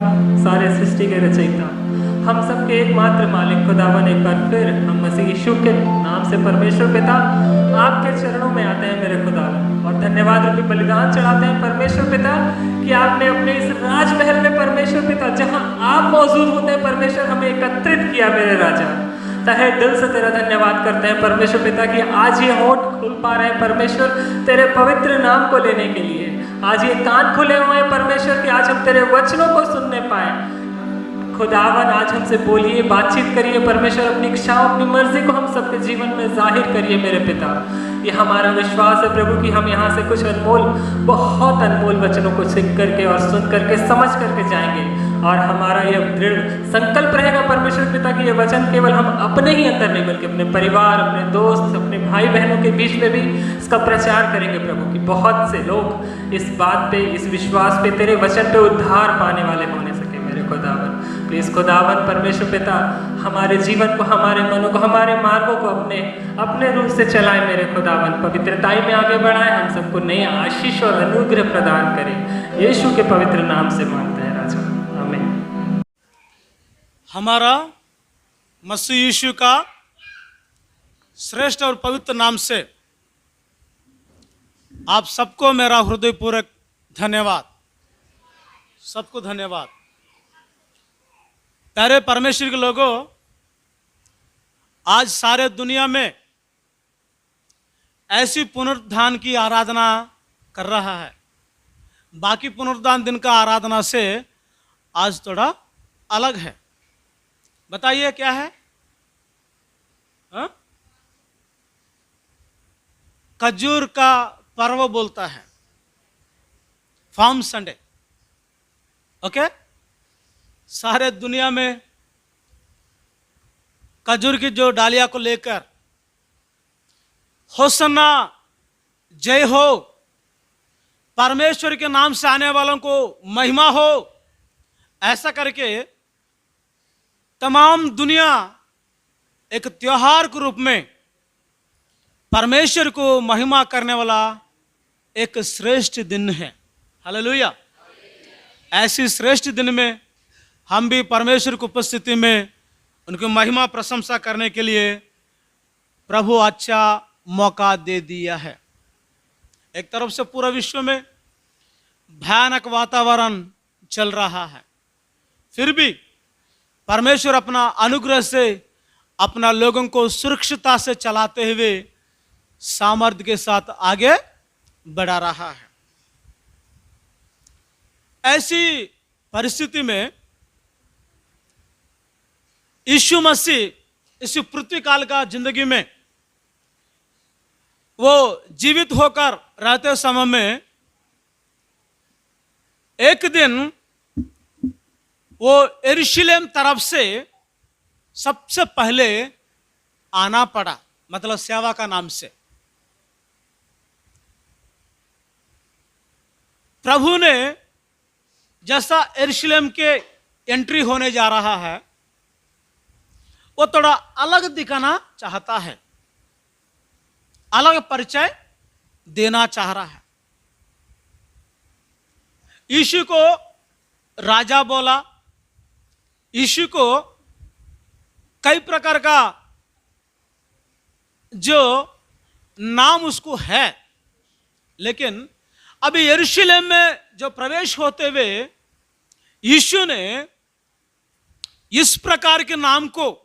सारे सृष्टि के रचयिता, हम सबके एकमात्र मालिक खुदावन, एक बार फिर हम मसीह यीशु के नाम से परमेश्वर पिता आपके चरणों में आते हैं मेरे खुदावन, और धन्यवाद रूपी बलिदान चढ़ाते हैं परमेश्वर पिता कि आपने अपने इस राजमहल में परमेश्वर पिता जहां आप मौजूद होते हैं परमेश्वर, हमें एकत्रित किया मेरे राजा। तहे दिल से तेरा धन्यवाद करते हैं परमेश्वर पिता कि आज ये होठ खुल पा रहे हैं परमेश्वर तेरे पवित्र नाम को लेने के लिए। आज ये कान खुले हुए हैं परमेश्वर कि आज हम तेरे वचनों को सुनने पाए। खुदावन आज हमसे बोलिए, बातचीत करिए परमेश्वर, अपनी इच्छाओं अपनी मर्जी को हम सबके जीवन में जाहिर करिए मेरे पिता। ये हमारा विश्वास है प्रभु कि हम यहाँ से कुछ अनमोल, बहुत अनमोल वचनों को सीख करके और सुन करके समझ करके जाएंगे, और हमारा यह दृढ़ संकल्प रहेगा परमेश्वर पिता कि ये वचन केवल हम अपने ही अंदर नहीं बल्कि अपने परिवार, अपने दोस्त, अपने भाई बहनों के बीच में भी इसका प्रचार करेंगे प्रभु, कि बहुत से लोग इस बात पे, इस विश्वास पे, तेरे वचन पे उद्धार पाने वाले होने सके मेरे खुदावन। प्लीज़ खुदावन परमेश्वर पिता हमारे जीवन को, हमारे मनों को, हमारे मार्गों को अपने रूप से चलाए मेरे खुदावन, पवित्रताई में आगे बढ़ाए, हम सबको नई आशीष और अनुग्रह प्रदान करें। यीशु के पवित्र नाम से मांगते हैं राजा, आमीन। हमारा मसीह यीशु का श्रेष्ठ और पवित्र नाम से आप सबको मेरा हृदयपूर्वक धन्यवाद, सबको धन्यवाद। प्यारे परमेश्वर के लोगों, आज सारे दुनिया में ऐसी पुनरुत्थान की आराधना कर रहा है। बाकी पुनरुत्थान दिन का आराधना से आज थोड़ा अलग है। बताइए क्या है? खजूर का पर्व बोलता है, फार्म संडे। ओके, सारे दुनिया में खजूर की जो डालिया को लेकर होसन्ना, जय हो, परमेश्वर के नाम से आने वालों को महिमा हो, ऐसा करके तमाम दुनिया एक त्योहार के रूप में परमेश्वर को महिमा करने वाला एक श्रेष्ठ दिन है। हालेलुया। ऐसी श्रेष्ठ दिन में हम भी परमेश्वर की उपस्थिति में उनकी महिमा प्रशंसा करने के लिए प्रभु अच्छा मौका दे दिया है। एक तरफ से पूरा विश्व में भयानक वातावरण चल रहा है, फिर भी परमेश्वर अपना अनुग्रह से अपना लोगों को सुरक्षितता से चलाते हुए सामर्थ्य के साथ आगे बढ़ा रहा है। ऐसी परिस्थिति में यीशु मसीह इस पृथ्वी काल का जिंदगी में वो जीवित होकर रहते समय में एक दिन वो यरूशलेम तरफ से सबसे पहले आना पड़ा, मतलब सेवा का नाम से। प्रभु ने जैसा यरूशलेम के एंट्री होने जा रहा है वो थोड़ा अलग दिखाना चाहता है, अलग परिचय देना चाह रहा है। यीशु को राजा बोला, यीशु को कई प्रकार का जो नाम उसको है, लेकिन अभी यरूशलेम में जो प्रवेश होते हुए यीशु ने इस प्रकार के नाम को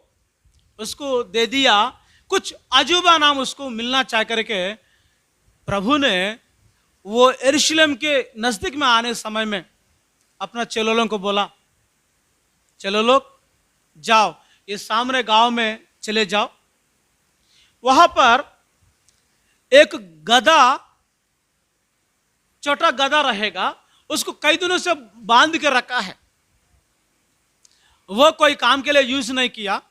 उसको दे दिया, कुछ अजूबा नाम उसको मिलना चाह करके प्रभु ने वो यरूशलेम के नजदीक में आने समय में अपना चेलों को बोला, चलो लोग जाओ, ये सामने गांव में चले जाओ, वहां पर एक गधा, छोटा गधा रहेगा, उसको कई दिनों से बांध के रखा है, वो कोई काम के लिए यूज नहीं किया,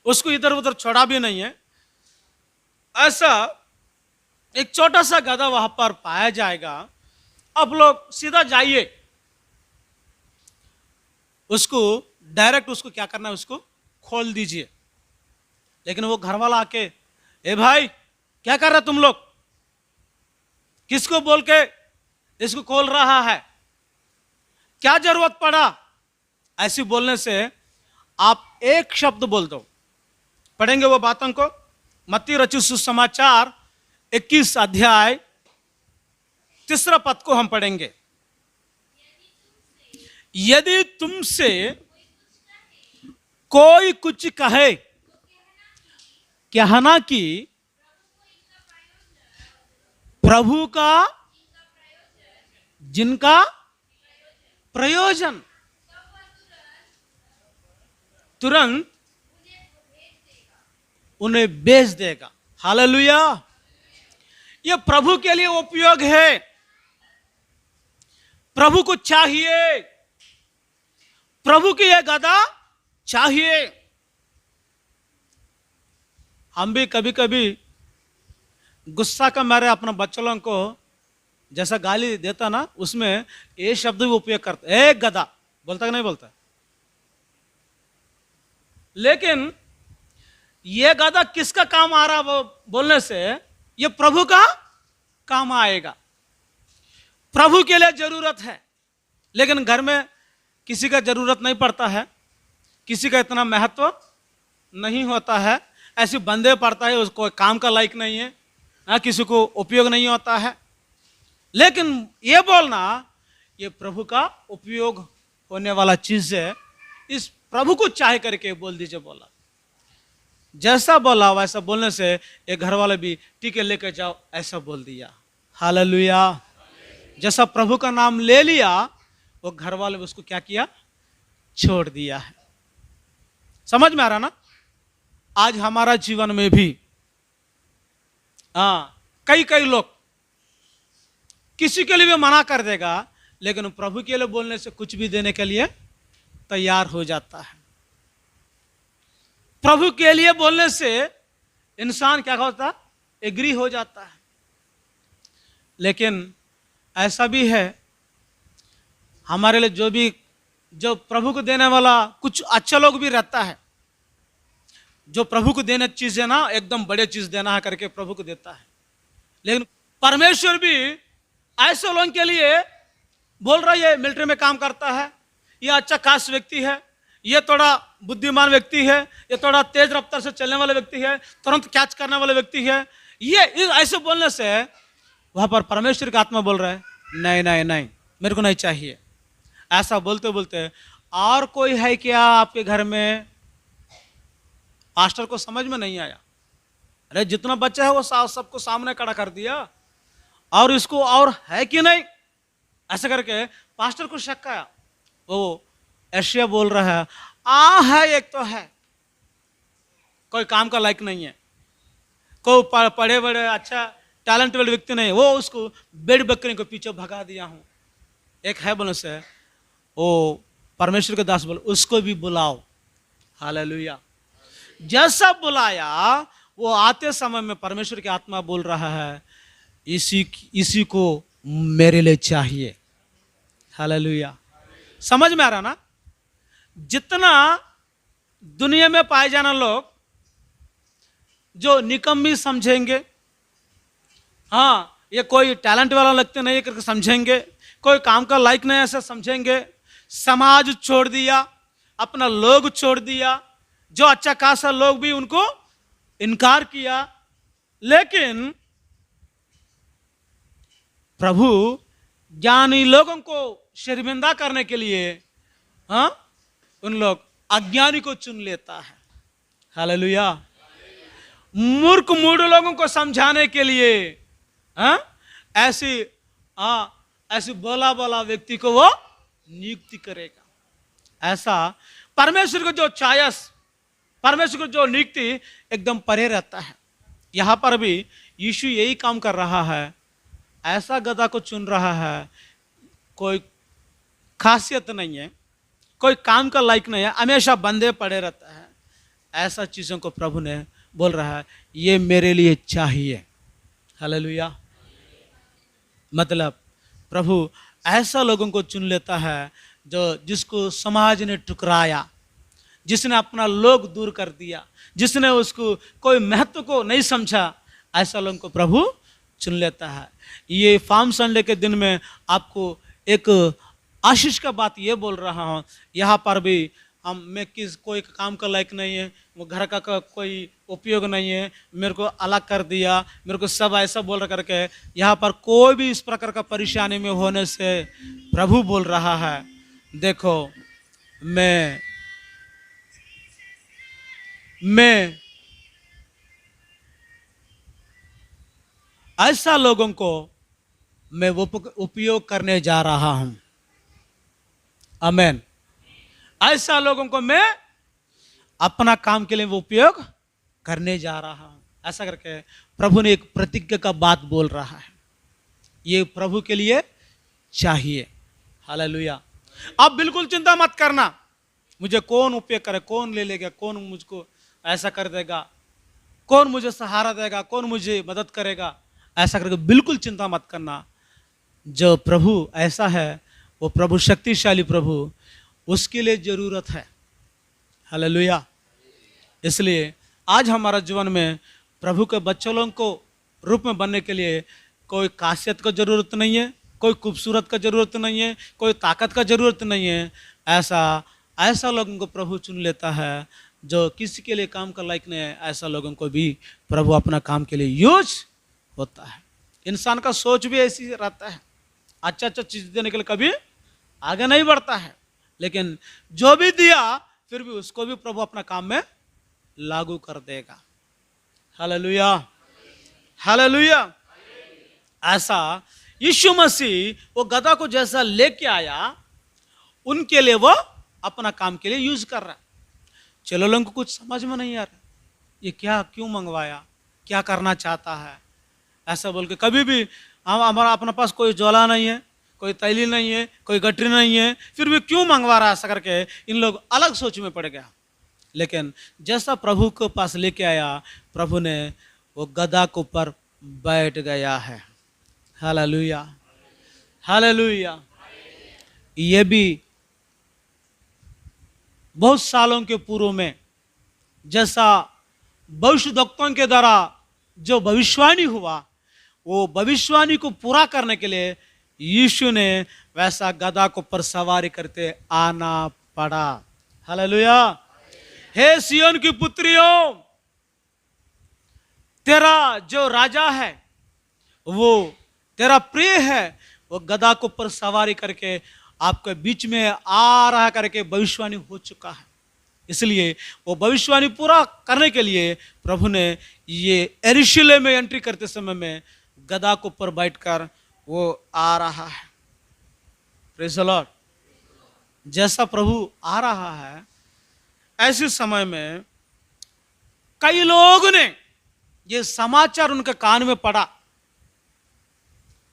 उसको इधर उधर छोड़ा भी नहीं है। ऐसा एक छोटा सा गधा वहां पर पाया जाएगा। अब लोग सीधा जाइए, उसको डायरेक्ट उसको क्या करना है, उसको खोल दीजिए। लेकिन वो घर वाला आके, ए भाई क्या कर रहे तुम लोग, किसको बोल के इसको खोल रहा है? क्या जरूरत पड़ा, ऐसी बोलने से आप एक शब्द बोल दो। पढ़ेंगे वो बातों को, मत्ती रचित सुसमाचार 21 अध्याय 3 पद को हम पढ़ेंगे। यदि तुमसे कोई कुछ कहे, कहना कि प्रभु का जिनका प्रयोजन, तुरंत उन्हें बेच देगा। हालेलुया। ये प्रभु के लिए उपयोग है। प्रभु को चाहिए, प्रभु की यह गदा चाहिए। हम भी कभी कभी गुस्सा का मारे अपने बच्चों को जैसा गाली देता ना, उसमें ये शब्द भी उपयोग करता, ए गधा बोलता कि नहीं बोलता। लेकिन ये गधा किसका काम आ रहा वो बोलने से, ये प्रभु का काम आएगा। प्रभु के लिए जरूरत है, लेकिन घर में किसी का जरूरत नहीं पड़ता है, किसी का इतना महत्व नहीं होता है, ऐसे बंदे पड़ता है, उसको काम का लायक नहीं है, किसी को उपयोग नहीं होता है। लेकिन ये बोलना ये प्रभु का उपयोग होने वाला चीज है। इस प्रभु को चाहे करके बोल दीजिए। बोला जैसा बोला वैसा बोलने से एक घर वाले भी ठीक है लेकर जाओ ऐसा बोल दिया। हालेलुया। जैसा प्रभु का नाम ले लिया वो घर वाले उसको क्या किया, छोड़ दिया है। समझ में आ रहा ना। आज हमारा जीवन में भी कई कई लोग किसी के लिए भी मना कर देगा, लेकिन प्रभु के लिए बोलने से कुछ भी देने के लिए तैयार हो जाता है। प्रभु के लिए बोलने से इंसान क्या होता, एग्री हो जाता है। लेकिन ऐसा भी है हमारे लिए जो प्रभु को देने वाला कुछ अच्छा लोग भी रहता है, जो प्रभु को देने चीज है ना, एकदम बड़े चीज देना है करके प्रभु को देता है। लेकिन परमेश्वर भी ऐसे लोगों के लिए बोल रहा है, ये मिलिट्री में काम करता है, ये अच्छा खास व्यक्ति है, ये थोड़ा बुद्धिमान व्यक्ति है, ये थोड़ा तेज रफ्तार से चलने वाला व्यक्ति है, तुरंत कैच करने वाला व्यक्ति है। ये ऐसे बोलने से वहां पर परमेश्वर का आत्मा बोल रहा है, नहीं नहीं नहीं मेरे को नहीं चाहिए। ऐसा बोलते बोलते और कोई है क्या आपके घर में, पास्टर को समझ में नहीं आया। अरे जितना बच्चा है वो सबको सामने खड़ा कर दिया, और इसको और है कि नहीं, ऐसा करके पास्टर को शक आया। वो एशिया बोल रहा है, है एक तो है, कोई काम का लायक नहीं है, कोई पढ़े बड़े अच्छा टैलेंट वाले व्यक्ति नहीं है, वो उसको बेड़ बकरी को पीछे भगा दिया हूं। एक है बोलने से वो परमेश्वर के दास बोल, उसको भी बुलाओ। हालेलुया। जैसा बुलाया वो आते समय में परमेश्वर की आत्मा बोल रहा है, इसी को मेरे लिए चाहिए। हालेलुया। समझ में आ रहा ना। जितना दुनिया में पाए जाना लोग जो निकम्मी समझेंगे, ये कोई टैलेंट वाला लगते नहीं करके समझेंगे, कोई काम का लायक नहीं ऐसा समझेंगे, समाज छोड़ दिया, अपना लोग छोड़ दिया, जो अच्छा खासा लोग भी उनको इनकार किया। लेकिन प्रभु ज्ञानी लोगों को शर्मिंदा करने के लिए उन लोग अज्ञानी को चुन लेता है। हालेलुया। मूर्ख मूढ़ लोगों को समझाने के लिए ऐसी बोला बोला व्यक्ति को वो नियुक्ति करेगा। ऐसा परमेश्वर को जो चायस, परमेश्वर को जो नियुक्ति एकदम परे रहता है। यहां पर भी यीशु यही काम कर रहा है, ऐसा गधा को चुन रहा है, कोई खासियत नहीं है, कोई काम का लायक नहीं है, हमेशा बंदे पड़े रहता है। ऐसा चीजों को प्रभु ने बोल रहा है, ये मेरे लिए चाहिए। हालेलुया। मतलब प्रभु ऐसा लोगों को चुन लेता है जिसको समाज ने ठुकराया, जिसने अपना लोग दूर कर दिया, जिसने उसको कोई महत्व को नहीं समझा, ऐसा लोगों को प्रभु चुन लेता है। ये फार्म संडे के दिन में आपको एक आशीष का बात ये बोल रहा हूँ, यहाँ पर भी मैं कोई काम का लायक नहीं है, वो घर का कोई उपयोग नहीं है, मेरे को अलग कर दिया, मेरे को सब ऐसा बोल करके यहाँ पर कोई भी इस प्रकार का परेशानी में होने से प्रभु बोल रहा है, देखो मैं ऐसा लोगों को मैं उपयोग करने जा रहा हूं। आमेन। ऐसा लोगों को मैं अपना काम के लिए वो उपयोग करने जा रहा हूं। ऐसा करके प्रभु ने एक प्रतिज्ञा का बात बोल रहा है, ये प्रभु के लिए चाहिए। हालेलुया। आप बिल्कुल चिंता मत करना, मुझे कौन उपयोग करे, कौन ले लेगा, कौन मुझको ऐसा कर देगा, कौन मुझे सहारा देगा, कौन मुझे मदद करेगा, ऐसा करके बिल्कुल चिंता मत करना। जो प्रभु ऐसा है, वो प्रभु शक्तिशाली प्रभु, उसके लिए जरूरत है। हालेलुया। इसलिए आज हमारा जीवन में प्रभु के बच्चों को रूप में बनने के लिए कोई खासियत का जरूरत नहीं है, कोई खूबसूरत का जरूरत नहीं है, कोई ताकत का जरूरत नहीं है। ऐसा लोगों को प्रभु चुन लेता है जो किसी के लिए काम का लायक नहीं है। ऐसा लोगों को भी प्रभु अपना काम के लिए यूज होता है। इंसान का सोच भी ऐसी रहता है, अच्छा चीज देने के लिए कभी आगे नहीं बढ़ता है, लेकिन जो भी दिया फिर भी उसको भी प्रभु अपना काम में लागू कर देगा। Hallelujah, hallelujah. ऐसा यीशु मसीह वो गधा को जैसा लेके आया, उनके लिए वो अपना काम के लिए यूज कर रहा है। चलो लोगों को कुछ समझ में नहीं आ रहा, ये क्या क्यों मंगवाया, क्या करना चाहता है, ऐसा बोल के कभी भी हमारा अपने पास कोई ज्वाला नहीं है, कोई तैली नहीं है, कोई गठरी नहीं है, फिर भी क्यों मंगवा रहा, ऐसा करके इन लोग अलग सोच में पड़ गया। लेकिन जैसा प्रभु के पास लेके आया, प्रभु ने वो गधा के ऊपर बैठ गया है। Hallelujah, hallelujah. ये भी बहुत सालों के पूर्व में जैसा भविष्यवक्ताओं के द्वारा जो भविष्यवाणी हुआ, वो भविष्यवाणी को पूरा करने के लिए यीशु ने वैसा गधा को पर सवारी करते आना पड़ा। हालेलुया। हे सिय्योन की पुत्रियों, तेरा जो राजा है वो तेरा प्रिय है, वो गधा को पर सवारी करके आपके बीच में आ रहा करके भविष्यवाणी हो चुका है। इसलिए वो भविष्यवाणी पूरा करने के लिए प्रभु ने ये यरूशलेम में एंट्री करते समय में गधा को ऊपर बैठकर वो आ रहा है। Praise the Lord. जैसा प्रभु आ रहा है, ऐसे समय में कई लोगों ने ये समाचार उनके कान में पड़ा,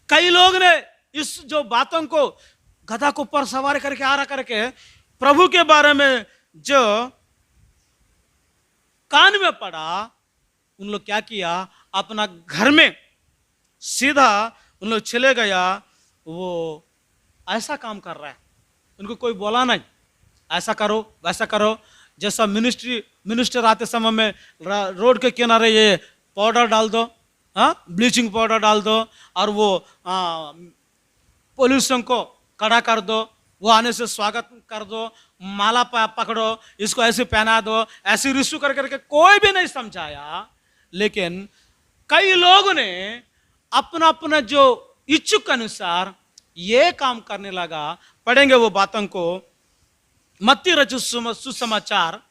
कई लोग ने इस जो बातों को गधा को ऊपर सवार करके आ रहा करके प्रभु के बारे में जो कान में पड़ा, उन लोग क्या किया, अपना घर में सीधा उन लोग चले गया। वो ऐसा काम कर रहा है, उनको कोई बोला नहीं ऐसा करो वैसा करो। जैसा मिनिस्टर आते समय में रोड के किनारे ये पाउडर डाल दो, ब्लीचिंग पाउडर डाल दो, और वो पुलिसों को खड़ा कर दो, वो आने से स्वागत कर दो, माला पकड़ो, इसको ऐसे पहना दो, ऐसे रिश्यू कर करके कोई भी नहीं समझाया। लेकिन कई लोगों ने अपना अपना जो इच्छुक अनुसार ये काम करने लगा। पढ़ेंगे वो बातों को, मत्ती रचित सुसमाचार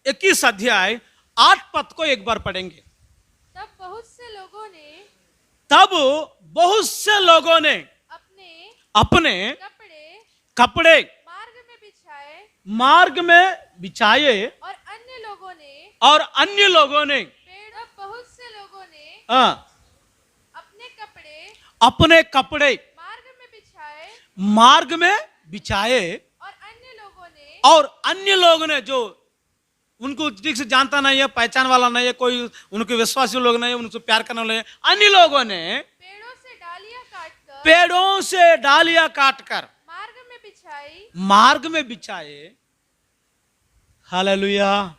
21 अध्याय 8 पद को एक बार पढ़ेंगे। तब बहुत से लोगों ने अपने कपड़े मार्ग में बिछाए और अन्य लोगों ने तब बहुत से लोगों ने अपने कपड़े मार्ग में बिछाए और अन्य लोगों ने जो उनको ठीक से जानता नहीं है, पहचान वाला नहीं है, कोई उनके विश्वासी लोग नहीं है, उनको प्यार करने वाले, अन्य लोगों ने पेड़ों से डालियां काटकर मार्ग में बिछाए। हालेलुया।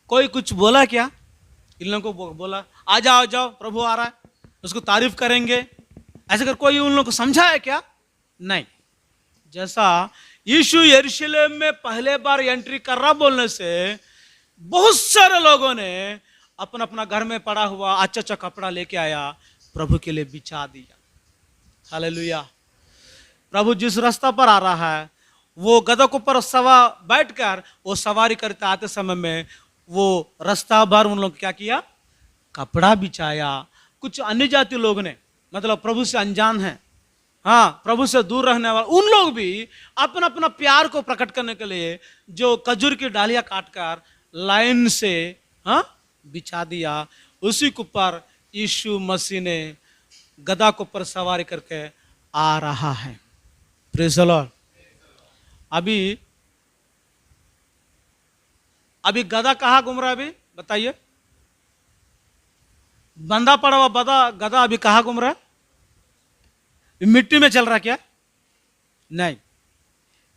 कोई कुछ बोला क्या? इन लोगों को बोला आ जाओ प्रभु आ रहा है, उसको तारीफ करेंगे, ऐसे कर कोई उन लोगों को समझाया क्या? नहीं। जैसा यीशु यरूशलेम में पहले बार एंट्री कर रहा बोलने से बहुत सारे लोगों ने अपना अपना घर में पड़ा हुआ अच्छा अच्छा कपड़ा लेके आया, प्रभु के लिए बिछा दिया। हालेलुया। प्रभु जिस रास्ता पर आ रहा है वो गधा के ऊपर बैठकर वो सवारी करते आते समय में वो रास्ता भर उन लोग क्या किया, कपड़ा बिछाया। कुछ अन्य जाति लोग ने, मतलब प्रभु से अनजान है, हाँ, प्रभु से दूर रहने वाले उन लोग भी अपना अपना प्यार को प्रकट करने के लिए जो खजूर की डालियां काटकर लाइन से हाँ बिछा दिया। उसी के ऊपर यीशु मसीह ने गधा के ऊपर सवारी करके आ रहा है। Praise the Lord. अभी गधा कहाँ घूम रहा है? अभी बताइए, बंधा पड़ा हुआ गधा अभी कहाँ घूम रहा है? मिट्टी में चल रहा क्या? नहीं,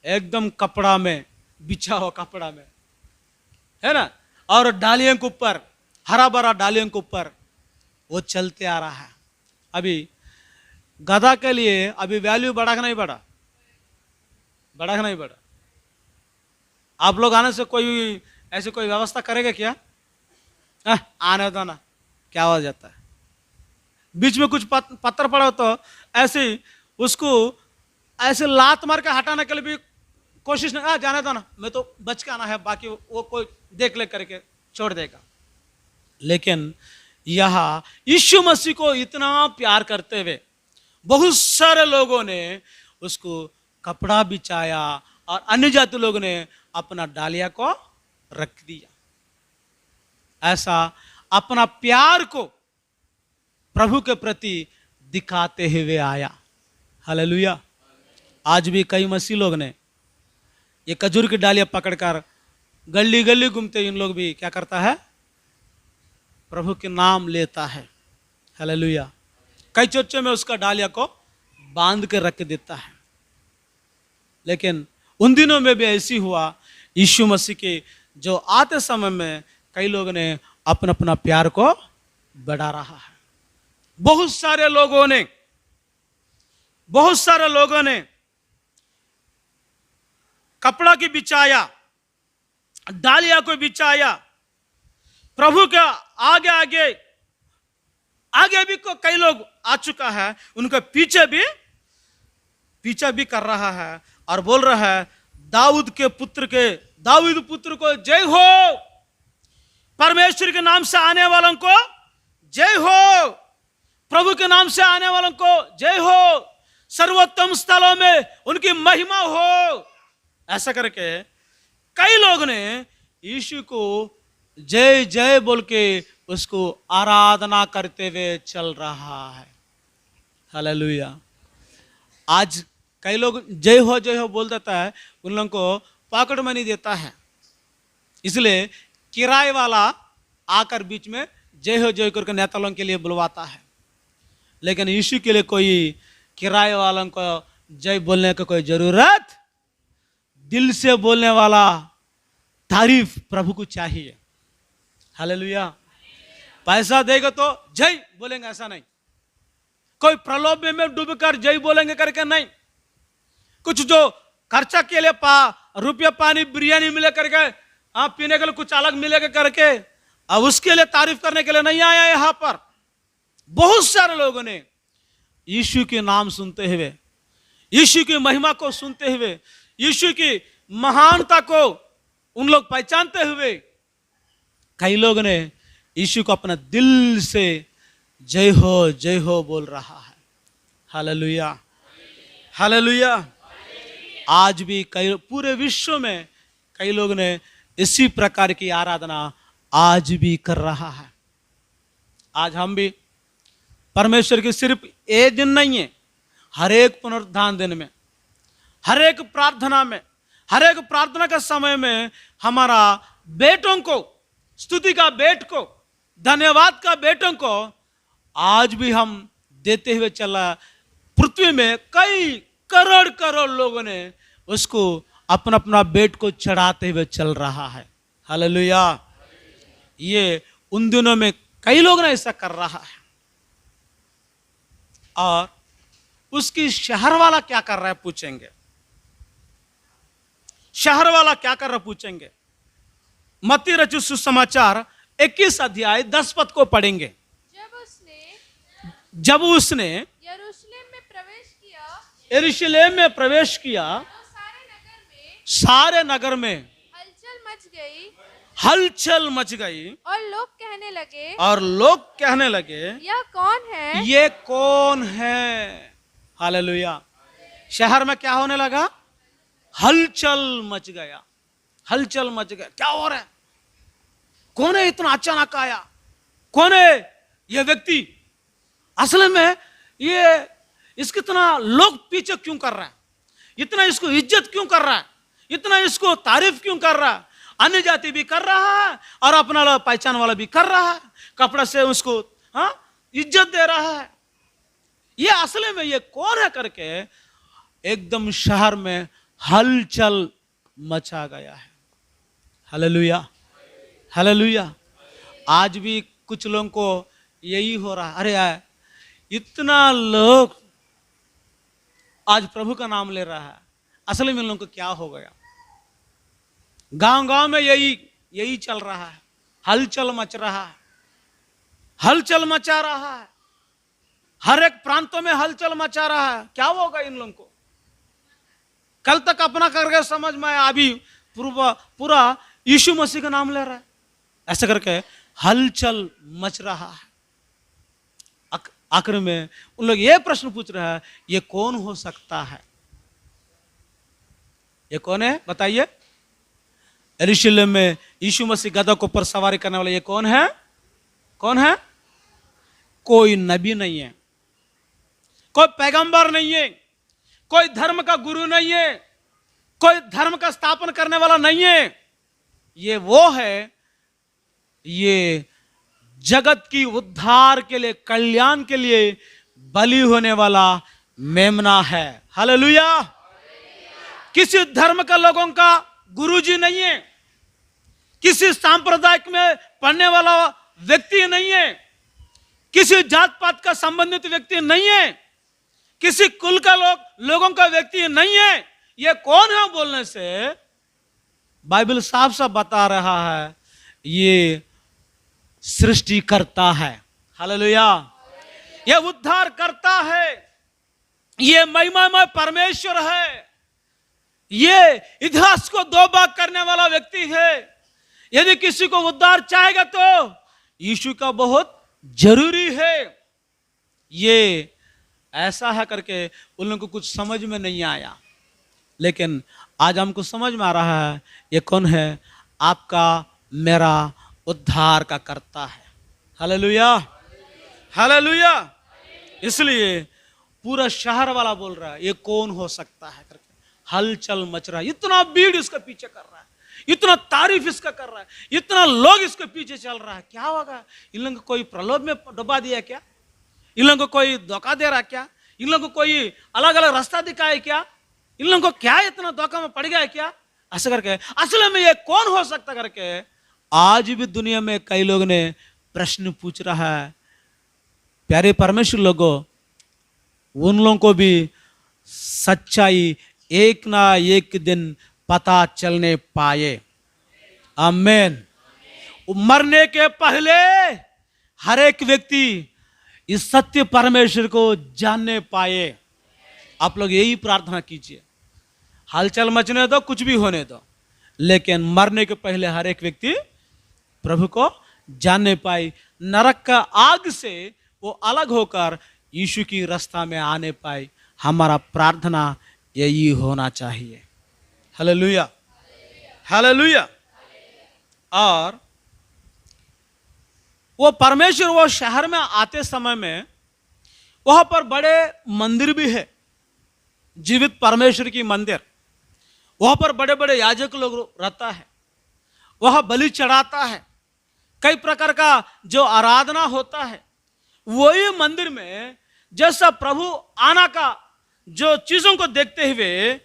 एकदम कपड़ा में, बिछा हुआ कपड़ा में, है ना। और डालियों के ऊपर, हरा भरा डालियों के ऊपर वो चलते आ रहा है। अभी गधा के लिए अभी वैल्यू बढ़ा कि नहीं बढ़ा? बढ़ा कि नहीं बढ़ा? आप लोग आने से कोई ऐसे कोई व्यवस्था करेगा क्या? आने दो ना, क्या हो जाता है। बीच में कुछ पत्थर पड़ा हो तो ऐसे ही उसको ऐसे लात मार के हटाने के लिए भी कोशिश नहीं, जाने दो ना, मैं तो बच के आना है, बाकी वो कोई देख ले करके छोड़ देगा। लेकिन यहाँ यीशु मसीह को इतना प्यार करते हुए बहुत सारे लोगों ने उसको कपड़ा बिछाया और अन्य जाति लोगों ने अपना डालिया को रख दिया। ऐसा अपना प्यार को प्रभु के प्रति दिखाते हुए आया। हालेलुया। आज भी कई मसीह लोग ने ये खजूर की डालियां पकड़कर गली गली घूमते, इन लोग भी क्या करता है, प्रभु के नाम लेता है। हालेलुया। कई चर्चों में उसका डालिया को बांध के रख देता है। लेकिन उन दिनों में भी ऐसी हुआ, यीशु मसीह के जो आते समय में कई लोगों ने अपना अपना प्यार को बढ़ा रहा है। बहुत सारे लोगों ने कपड़ा की बिछाया, डालिया को बिछाया, प्रभु के आगे भी कई लोग आ चुका है, उनके पीछे भी कर रहा है और बोल रहा है, दाऊद पुत्र को जय हो, परमेश्वर के नाम से आने वालों को जय हो, प्रभु के नाम से आने वालों को जय हो, सर्वोत्तम स्थलों में उनकी महिमा हो। ऐसा करके कई लोग ने यीशु को जय जय बोल के उसको आराधना करते हुए चल रहा है। हालेलुया। आज कई लोग जय हो बोल देता है, उन लोगों को पॉकेट मनी देता है, इसलिए किराए वाला आकर बीच में जय हो करके नेता लोगों के लिए बुलवाता है। लेकिन यीशु के लिए कोई किराए वालों को जय बोलने की कोई जरूरत, दिल से बोलने वाला तारीफ प्रभु को चाहिए। हालेलुया। पैसा देगा तो जय बोलेंगे ऐसा नहीं, कोई प्रलोभ में डूबकर जय बोलेंगे करके नहीं, कुछ जो खर्चा के लिए रुपया पानी बिरयानी मिले करके पीने के लिए कुछ अलग मिलेगा करके अब उसके लिए तारीफ करने के लिए नहीं आया। यहां पर बहुत सारे लोगों ने यीशु के नाम सुनते हुए, यीशु की महिमा को सुनते हुए, यीशु की महानता को उन लोग पहचानते हुए, कई लोग ने यीशु को अपना दिल से जय हो बोल रहा है। Hallelujah, hallelujah. आज भी कई पूरे विश्व में कई लोग ने इसी प्रकार की आराधना आज भी कर रहा है। आज हम भी परमेश्वर की सिर्फ एक दिन नहीं है, हर एक पुनरुत्थान दिन में, हर एक प्रार्थना में, हर एक प्रार्थना के समय में हमारा बेटों को, स्तुति का बेट को, धन्यवाद का बेटों को आज भी हम देते हुए चला। पृथ्वी में कई करोड़ लोगों ने उसको अपना अपना बेट को चढ़ाते हुए चल रहा है। हालेलुया। ये उन दिनों में कई लोग ने ऐसा कर रहा है। और उसकी शहर वाला क्या कर रहा है पूछेंगे। शहर वाला क्या कर रहा है पूछेंगे। मत्ती रचित सुसमाचार 21 अध्याय 10 पद को पढ़ेंगे। जब उसने यरूशलेम में प्रवेश किया तो सारे नगर में हलचल मच गई और लोग कहने लगे यह कौन है? ये कौन है। हालेलुया। शहर में क्या होने लगा? हलचल मच गया। हलचल मच गया। क्या हो रहा है? कौन है इतना अचानक आया? कौन है यह व्यक्ति? असल में ये इसकी इतना लोग पीछे क्यों कर रहा है? इतना इसको इज्जत क्यों कर रहा है? इतना इसको तारीफ क्यों कर रहा है? अन्य जाति भी कर रहा है और अपना पहचान वाला भी कर रहा है, कपड़ा से उसको इज्जत दे रहा है। ये असल में ये कौन है करके एकदम शहर में हलचल मचा गया है। Hallelujah, hallelujah. आज भी कुछ लोगों को यही हो रहा है। अरे यार, इतना लोग आज प्रभु का नाम ले रहा है, असल में लोगों को क्या हो गया? गांव-गांव में यही चल रहा है। हलचल मच रहा है, हलचल मचा रहा है। हर एक प्रांतों में हलचल मचा रहा है। क्या होगा इन लोगों को? कल तक अपना करके समझ में आया, अभी पूरा यीशु मसीह का नाम ले रहा है। ऐसा करके हलचल मच रहा है। आखिर में उन लोग ये प्रश्न पूछ रहे हैं, ये कौन हो सकता है? ये कौन है बताइए? यरूशलेम में यीशु मसीह गधा के ऊपर सवारी करने वाला ये कौन है? कौन है? कोई नबी नहीं है, कोई पैगंबर नहीं है, कोई धर्म का गुरु नहीं है, कोई धर्म का स्थापन करने वाला नहीं है। ये वो है, ये जगत की उद्धार के लिए, कल्याण के लिए बलि होने वाला मेमना है। हालेलुया। किसी धर्म का लोगों का गुरुजी नहीं है, किसी सांप्रदायिक में पढ़ने वाला व्यक्ति नहीं है, किसी जात पात का संबंधित व्यक्ति नहीं है, किसी कुल का लोगों का व्यक्ति नहीं है। ये कौन है बोलने से बाइबल साफ साफ बता रहा है, ये सृष्टि करता है। हालेलुया। ये उद्धार करता है, ये महिमामय परमेश्वर है, ये इतिहास को दो भाग करने वाला व्यक्ति है। यदि किसी को उद्धार चाहेगा तो यीशु का बहुत जरूरी है। ये ऐसा है करके उन लोगों को कुछ समझ में नहीं आया, लेकिन आज हमको समझ में आ रहा है ये कौन है? आपका मेरा उद्धार का करता है। Hallelujah, hallelujah. इसलिए पूरा शहर वाला बोल रहा है ये कौन हो सकता है करके हलचल मच रहा है। इतना भीड़ इसके पीछे कर रहा है, इतना तारीफ इसका कर रहा है, इतना लोग इसके पीछे चल रहा है। क्या होगा? इन लोगों को कोई प्रलोभ में डुबा दिया क्या? इन लोगों को कोई धोखा दे रहा क्या? इन लोगों को कोई अलग अलग रास्ता दिखाए क्या? इन लोगों को क्या इतना धोखा में पड़ गया क्या? ऐसा करके असल में ये कौन हो सकता करके आज भी दुनिया में कई लोग ने प्रश्न पूछ रहा है। प्यारे परमेश्वर लोगों, उन लोगों को भी सच्चाई एक ना एक दिन पता चलने पाए। आमीन। मरने के पहले हर एक व्यक्ति इस सत्य परमेश्वर को जानने पाए। आप लोग यही प्रार्थना कीजिए। हलचल मचने दो, कुछ भी होने दो, लेकिन मरने के पहले हर एक व्यक्ति प्रभु को जानने पाए, नरक का आग से वो अलग होकर यीशु की रास्ता में आने पाए। हमारा प्रार्थना यही होना चाहिए। Hallelujah, hallelujah. और वो परमेश्वर वो शहर में आते समय में वहां पर बड़े मंदिर भी है, जीवित परमेश्वर की मंदिर। वहां पर बड़े बड़े याजक लोग रहता है, वहां बलि चढ़ाता है, कई प्रकार का जो आराधना होता है। वही मंदिर में जैसा प्रभु आना का जो चीजों को देखते हुए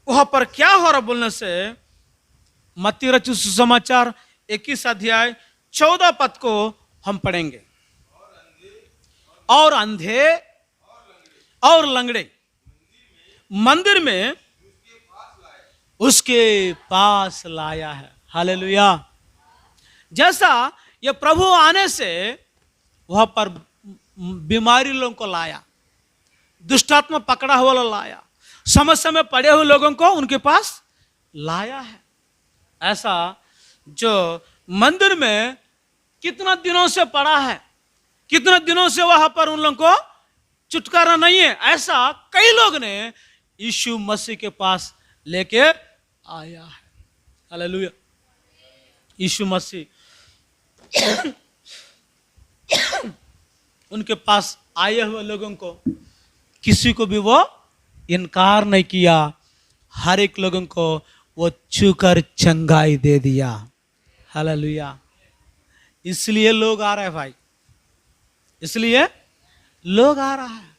वहां पर क्या हो रहा बोलने से मत्ती रचित सुसमाचार 21 अध्याय 14 पद को हम पढ़ेंगे। और अंधे और लंगड़े मंदिर में उसके पास लाया है। हालेलुया। जैसा ये प्रभु आने से वहां पर बीमारी लोगों को लाया, दुष्टात्मा पकड़ा हुआ लाया, समस्या में पड़े हुए लोगों को उनके पास लाया है। ऐसा जो मंदिर में कितना दिनों से पड़ा है, कितने दिनों से वहां पर उन लोगों को छुटकारा नहीं है, ऐसा कई लोग ने यीशु मसीह के पास लेके आया है। हालेलुया। यीशु मसीह उनके पास आए हुए लोगों को किसी को भी वो इनकार नहीं किया, हर एक लोगों को वो छूकर चंगाई दे दिया। हालेलुया। इसलिए लोग आ रहे हैं भाई, इसलिए लोग आ रहा है,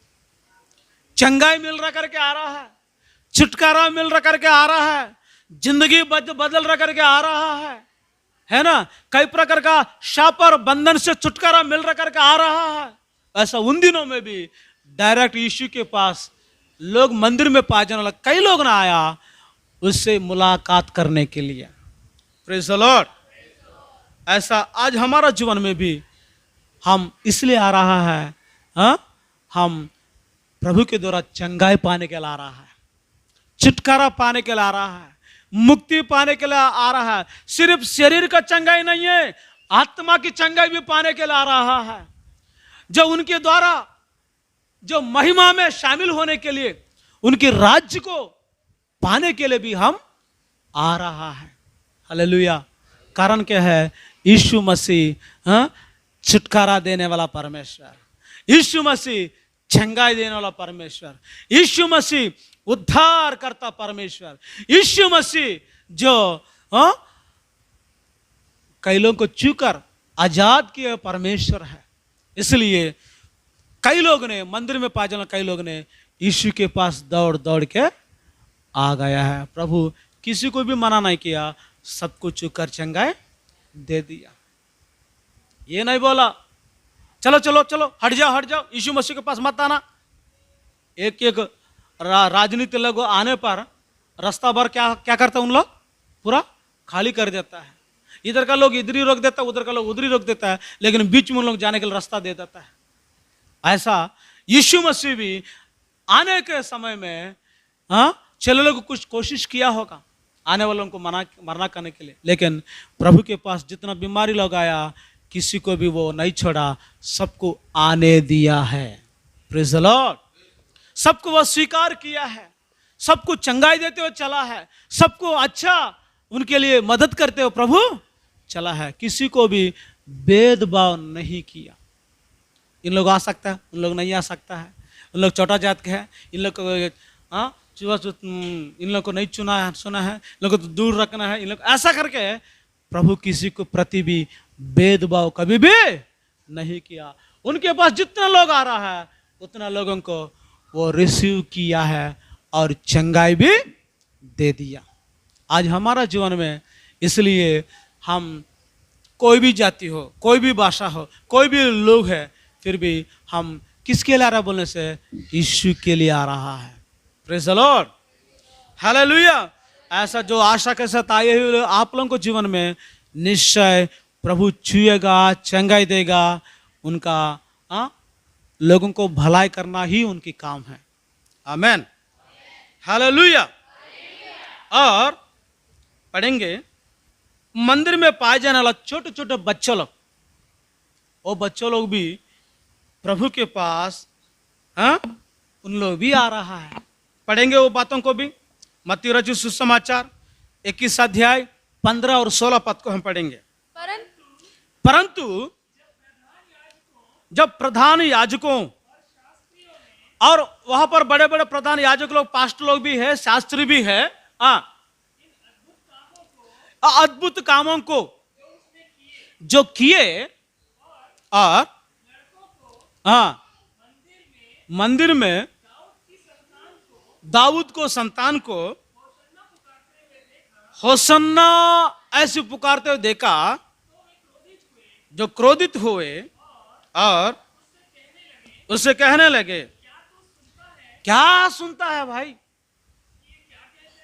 चंगाई मिल रहा करके आ रहा है, छुटकारा मिल रहा करके आ रहा है, जिंदगी बदल रहा करके आ रहा है ना। कई प्रकार का शाप और बंधन से छुटकारा मिल रहा करके आ रहा है। ऐसा उन दिनों में भी डायरेक्ट यीशु के पास लोग मंदिर में पा जाने लगे, कई लोग ना आया उससे मुलाकात करने के लिए। Praise the Lord. ऐसा आज हमारा जीवन में भी हम इसलिए आ रहा है, हम प्रभु के द्वारा चंगाई पाने के लिए आ रहा है, छुटकारा पाने के लिए आ रहा है, मुक्ति पाने के लिए आ रहा है। सिर्फ शरीर का चंगाई नहीं है, आत्मा की चंगाई भी पाने के लिए आ रहा है। जो उनके द्वारा जो महिमा में शामिल होने के लिए, उनके राज्य को पाने के लिए भी हम आ रहा है। हालेलुया। कारण क्या है? यीशु मसीह छुटकारा देने वाला परमेश्वर, यीशु मसीह चंगाई देने वाला परमेश्वर, यीशु मसीह उद्धार करता परमेश्वर, यीशु मसीह जो कई लोगों को छूकर आजाद किए परमेश्वर है। इसलिए कई लोग ने मंदिर में पा जाना, कई लोग ने यीशु के पास दौड़ दौड़ के आ गया है। प्रभु किसी को भी मना नहीं किया, सबको छूकर चंगाई दे दिया। ये नहीं बोला चलो चलो चलो हट जाओ यीशु मसीह के पास मत आना। एक एक राजनीति लोग आने पर रास्ता भर क्या क्या करता है, उन लोग पूरा खाली कर देता है। इधर का लोग इधर ही रोक देता है, उधर का लोग उधर ही रोक देता है, लेकिन बीच में उन लोग जाने के लिए रास्ता दे देता है। ऐसा यीशु मसीह भी आने के समय में चलो लोग कुछ कोशिश किया होगा आने वालों को मरना करने के लिए, लेकिन प्रभु के पास जितना बीमारी लोग आया किसी को भी वो नहीं छोड़ा, सबको आने दिया है। Praise the Lord. सबको वो स्वीकार किया है, सबको चंगाई देते हुए चला है, सबको अच्छा उनके लिए मदद करते हुए प्रभु चला है, किसी को भी भेदभाव नहीं किया। इन लोग आ सकता है, उन लोग नहीं आ सकता है, उन लोग छोटा जात के हैं, इन लोग को इन लोग को नहीं सुना है, इन लोग को तो दूर रखना है, इन लोग ऐसा करके प्रभु किसी को प्रति भी भेदभाव कभी भी नहीं किया। उनके पास जितना लोग आ रहा है उतना लोगों को वो रिसीव किया है और चंगाई भी दे दिया। आज हमारा जीवन में इसलिए हम कोई भी जाति हो, कोई भी भाषा हो, कोई भी लोग है, फिर भी हम किसके लिए आ रहा बोलने से यीशु के लिए आ रहा है। Praise the Lord. हालेलुया। ऐसा जो आशा के साथ आए हुए आप लोगों को जीवन में निश्चय प्रभु छुएगा, चंगाई देगा। उनका लोगों को भलाई करना ही उनकी काम है। आमेन। हालेलुया। और पढ़ेंगे मंदिर में पाए जाने वाला छोटे छोटे बच्चे लोग, वो बच्चों लोग भी प्रभु के पास उन लोग भी आ रहा है। पढ़ेंगे वो बातों को भी। मत्ती रचित सुसमाचार 21 अध्याय 15 और 16 पद को हम पढ़ेंगे। परंतु जब प्रधान याजकों और वहां पर बड़े बड़े प्रधान याजक लोग, पास्टर लोग भी है, शास्त्री भी है, अद्भुत कामों को जो किए और मंदिर में दाऊद को संतान को होसन्ना ऐसे पुकारते हुए देखा, जो क्रोधित हुए और उससे कहने लगे, क्या सुनता है भाई,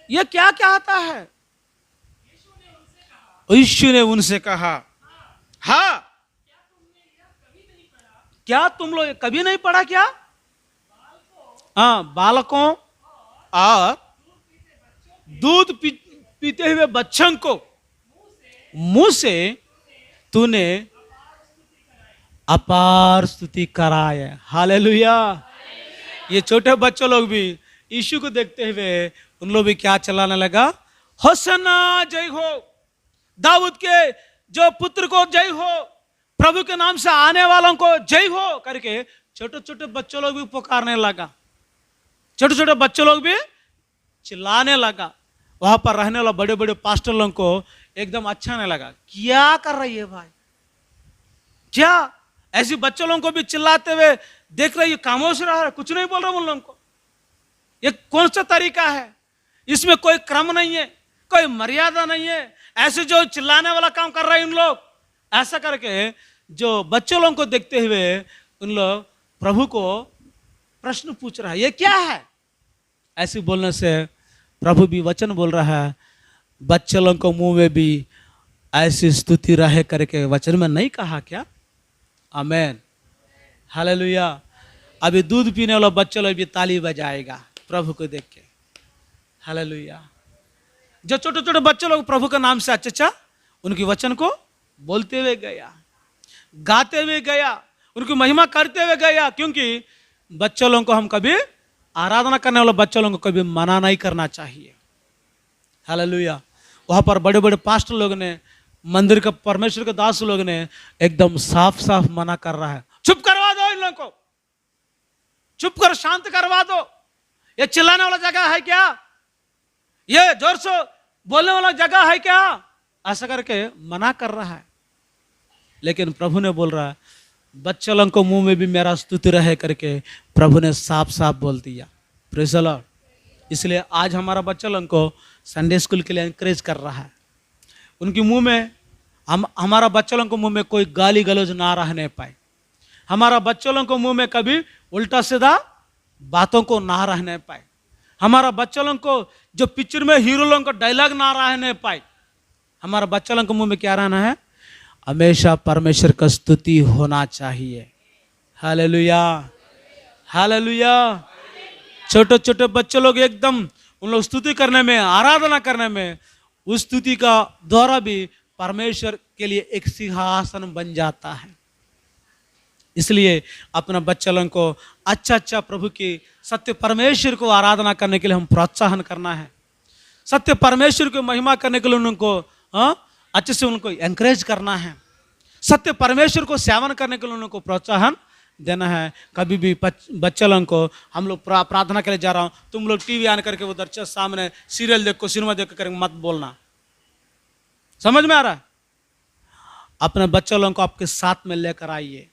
ये क्या कहता है? यीशु ने उनसे कहा, हाँ, क्या तुम लोग कभी नहीं पढ़ा क्या? हाँ, बालकों और पीते हुए बच्चों को मुंह से तूने अपार स्तुति कराए। हालेलुया। ये छोटे बच्चों लोग भी यीशु को देखते हुए उन लोग भी क्या चलाने लगा, होसन्ना जय हो, दाऊद के जो पुत्र को जय हो, प्रभु के नाम से आने वालों को जय हो करके छोटे छोटे बच्चों लोग भी पुकारने लगा, छोटे छोटे बच्चों लोग भी चिल्लाने लगा। वहां पर रहने वाला बड़े बड़े पास्टर लोगों को एकदम अच्छा नहीं लगा, क्या कर रही है भाई, क्या ऐसे बच्चों लोगों को भी चिल्लाते हुए देख रही है, खामोश रहा है, कुछ नहीं बोल रहा उन लोगों को। ये कौन सा तरीका है? इसमें कोई क्रम नहीं है, कोई मर्यादा नहीं है, ऐसे जो चिल्लाने वाला काम कर रहे हैं उन लोग। ऐसा करके जो बच्चों लोगों को देखते हुए उन लोग प्रभु को प्रश्न पूछ रहा है, ये क्या है? ऐसे बोलने से प्रभु भी वचन बोल रहा है, बच्चे लोगों को मुंह में भी ऐसी स्तुति रहे करके वचन में नहीं कहा क्या? आमेन, हालेलुया। अभी दूध पीने वाला बच्चा लोग भी ताली बजाएगा प्रभु को देख के। हालेलुया। जो छोटे छोटे बच्चे लोग प्रभु का नाम से अच्छा उनके वचन को बोलते हुए गया, गाते हुए गया, उनकी महिमा करते हुए गया, क्योंकि बच्चों लोगों को हम कभी आराधना करने वाले बच्चों लोगों को कभी मना नहीं करना चाहिए। हालेलुया। वहां पर बड़े बड़े पास्टर लोग ने, मंदिर के परमेश्वर के दास लोग ने एकदम साफ साफ मना कर रहा है, चुप करवा दो इन लोगों को, चुप कर, शांत करवा दो, ये चिल्लाने वाला जगह है क्या? ये जोर से बोलने वाला जगह है क्या? ऐसा करके मना कर रहा है। लेकिन प्रभु ने बोल रहा है, बच्चों लोगों को मुंह में भी मेरा स्तुति रहे करके प्रभु ने साफ साफ बोल दिया। Praise the Lord. इसलिए आज हमारा बच्चों लोगों को संडे स्कूल के लिए एनकरेज कर रहा है। उनके मुंह में हमारा बच्चों लोगों को मुंह में कोई गाली गलौज ना रहने पाए, हमारा बच्चों लोगों को मुंह में कभी उल्टा सीधा बातों को ना रहने पाए, हमारा बच्चों लोगों को जो पिक्चर में हीरो लोगों को डायलॉग ना रहने पाए, हमारा बच्चों लोगों को मुंह में क्या रहना है? हमेशा परमेश्वर का स्तुति होना चाहिए। Hallelujah, hallelujah. छोटे छोटे बच्चे लोग एकदम उन लोग स्तुति करने में, आराधना करने में, उस स्तुति का द्वारा भी परमेश्वर के लिए एक सिंहासन बन जाता है। इसलिए अपना बच्चा लोगों को अच्छा प्रभु की सत्य परमेश्वर को आराधना करने के लिए हम प्रोत्साहन करना है, सत्य परमेश्वर को महिमा करने के लिए उनको अच्छे से उनको एनकरेज करना है, सत्य परमेश्वर को सेवन करने के लिए उनको प्रोत्साहन देना है। कभी भी बच्चे लोगों को हम लोग प्रार्थना के लिए जा रहा हूँ, तुम लोग टीवी ऑन करके उधर सामने सीरियल देखो, सिनेमा देखो करके मत बोलना। समझ में आ रहा है? अपने बच्चों लोगों को आपके साथ में लेकर आइए।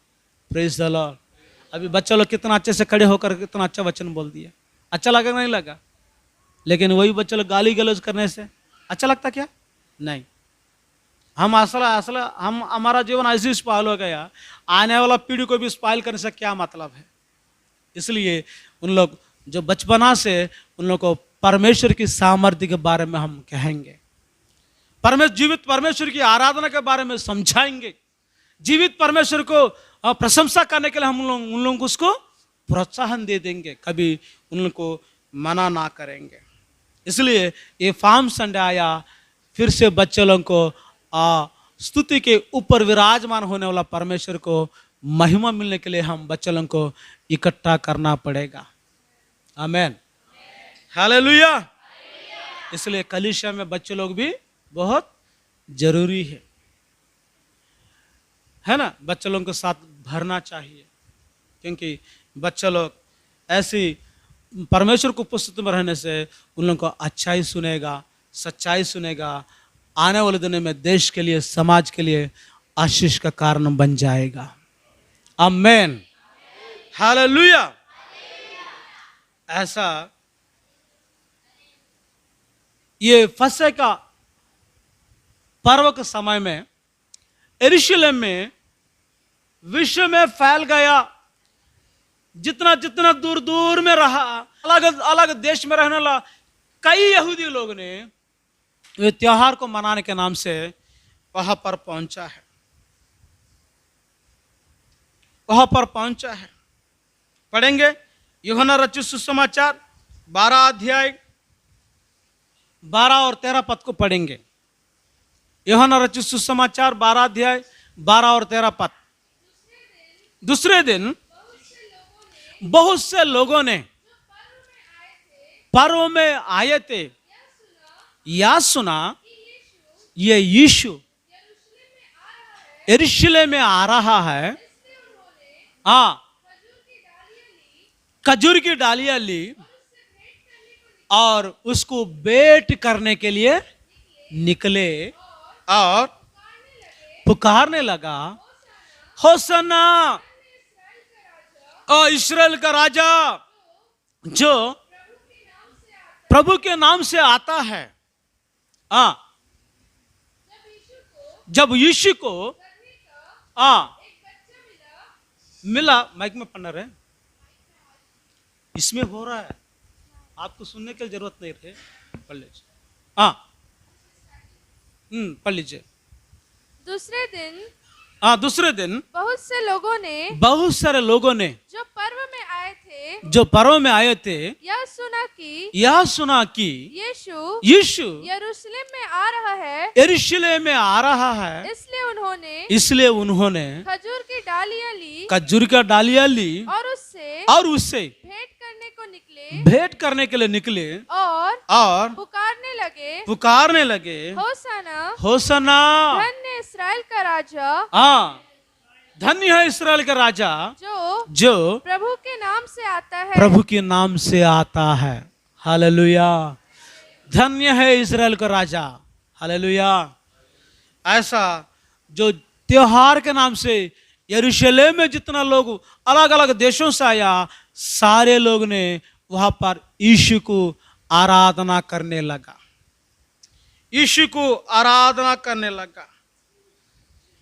Praise the Lord. अभी बच्चे लोग कितना अच्छे से खड़े होकर कितना अच्छा वचन बोल दिया, अच्छा लगा नहीं लगा? लेकिन वही बच्चे लोग गाली गलौज करने से अच्छा लगता क्या? नहीं। हम हम हमारा जीवन ऐसे स्पॉइल हो गया, आने वाला पीढ़ी को भी स्पॉइल करने से क्या मतलब है? इसलिए उन लोग जो बचपना से उन लोग को परमेश्वर की सामर्थ्य के बारे में हम कहेंगे, जीवित परमेश्वर की आराधना के बारे में समझाएंगे, जीवित परमेश्वर को प्रशंसा करने के लिए हम उन लोगों को उसको प्रोत्साहन दे देंगे, कभी उन लोगों को मना ना करेंगे। इसलिए ये फार्म संडे आया, फिर से बच्चे लोगों को स्तुति के ऊपर विराजमान होने वाला परमेश्वर को महिमा मिलने के लिए हम बच्चे लोगों को इकट्ठा करना पड़ेगा। आमेन, हालेलुया। इसलिए कलीसिया में बच्चे लोग भी बहुत जरूरी है ना? बच्चे लोगों के साथ भरना चाहिए, क्योंकि बच्चे लोग ऐसी परमेश्वर को उपस्थिति में रहने से उन लोगों को अच्छाई सुनेगा, सच्चाई सुनेगा, आने वाले दिनों में देश के लिए, समाज के लिए आशीष का कारण बन जाएगा। आमेन, हालेलुया। ऐसा ये फसह का पर्व के समय में यरूशलेम में विश्व में फैल गया जितना जितना दूर दूर में रहा, अलग अलग देश में रहने वाला कई यहूदी लोग ने वे त्योहार को मनाने के नाम से वहां पर पहुंचा है, वहां पर पहुंचा है। पढ़ेंगे यूहन्ना रचित सुसमाचार 12 अध्याय 12 और 13 पद को पढ़ेंगे। यूहन्ना रचित सुसमाचार 12 अध्याय 12 और 13 पद। दूसरे दिन बहुत से लोगों ने पर्व में आए थे या सुना ये यीशु यरूशलेम में आ रहा है, हाँ, खजूर की डालियां ली और उसको भेंट करने के लिए निकले और पुकारने लगा, होसन्ना, ओ इस्राएल का राजा जो प्रभु के नाम से आता है। हाँ, जब यीशु को मिला, माइक में पढ़ना रहे, इसमें हो रहा है, आपको सुनने की जरूरत नहीं रहे, पढ़ लीजिए। हाँ, पढ़ लीजिए। दूसरे दिन बहुत सारे लोगों ने जो पर्व में आए थे यह सुना कि यीशु यरूशलेम में आ रहा है, इसलिए उन्होंने खजूर का डालियां ली और उससे भेंट करने के लिए निकले और पुकारने लगे, होसन्ना, धन्य इस्राएल का राजा, हाँ, धन्य है इस्राएल का राजा जो प्रभु के नाम से आता है। प्रभु के नाम से आता है। हालेलुया, धन्य है इस्राएल का राजा। हालेलुया। ऐसा जो त्योहार के नाम से यरूशलेम में जितना लोग अलग अलग देशों से आया, सारे लोग ने वहां पर यीशु को आराधना करने लगा, यीशु को आराधना करने लगा,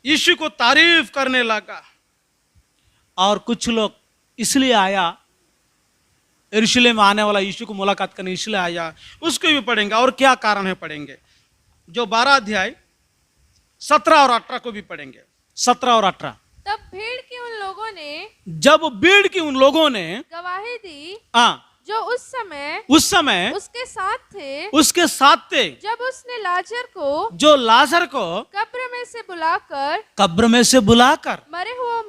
यीशु को तारीफ करने लगा। और कुछ लोग इसलिए आया, यरूशलेम में आने वाला यीशु को मुलाकात करने इसलिए आया, उसको भी पढ़ेंगे और क्या कारण है पढ़ेंगे। जो 12 अध्याय 17 और 18 को भी पढ़ेंगे, 17 और 18। जब भीड़ की उन लोगों ने गवाही दी, हाँ, जो उस समय उसके साथ थे, जब उसने लाजर को कब्र में से बुलाकर मरे हुओं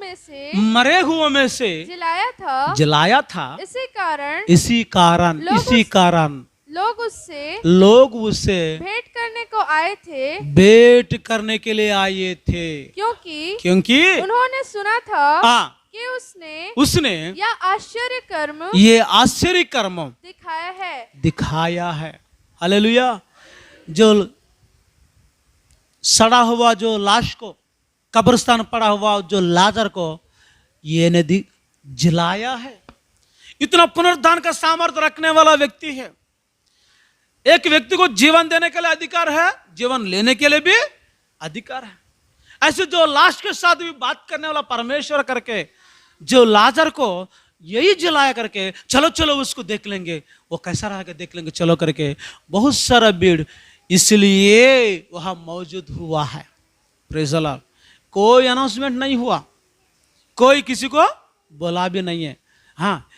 में से जिलाया था। इसी कारण लोग उससे भेंट करने को आए थे, भेंट करने के लिए आए थे, क्योंकि उन्होंने सुना था कि उसने ये आश्चर्य कर्म दिखाया है। हालेलुया। जो सड़ा हुआ जो लाश को, कब्रिस्तान पड़ा हुआ जो लाजर को ये ने जिलाया है। इतना पुनरुद्धान का सामर्थ्य रखने वाला व्यक्ति है। एक व्यक्ति को जीवन देने के लिए अधिकार है, जीवन लेने के लिए भी अधिकार है। ऐसे जो लाश के साथ भी बात करने वाला परमेश्वर करके जो लाजर को यही जलाया करके, चलो चलो उसको देख लेंगे, वो कैसा रहेगा देख लेंगे चलो करके, बहुत सारा भीड़ इसलिए वहां मौजूद हुआ है। Praise the Lord. कोई अनाउंसमेंट नहीं हुआ, कोई किसी को बोला भी नहीं है। हाँ,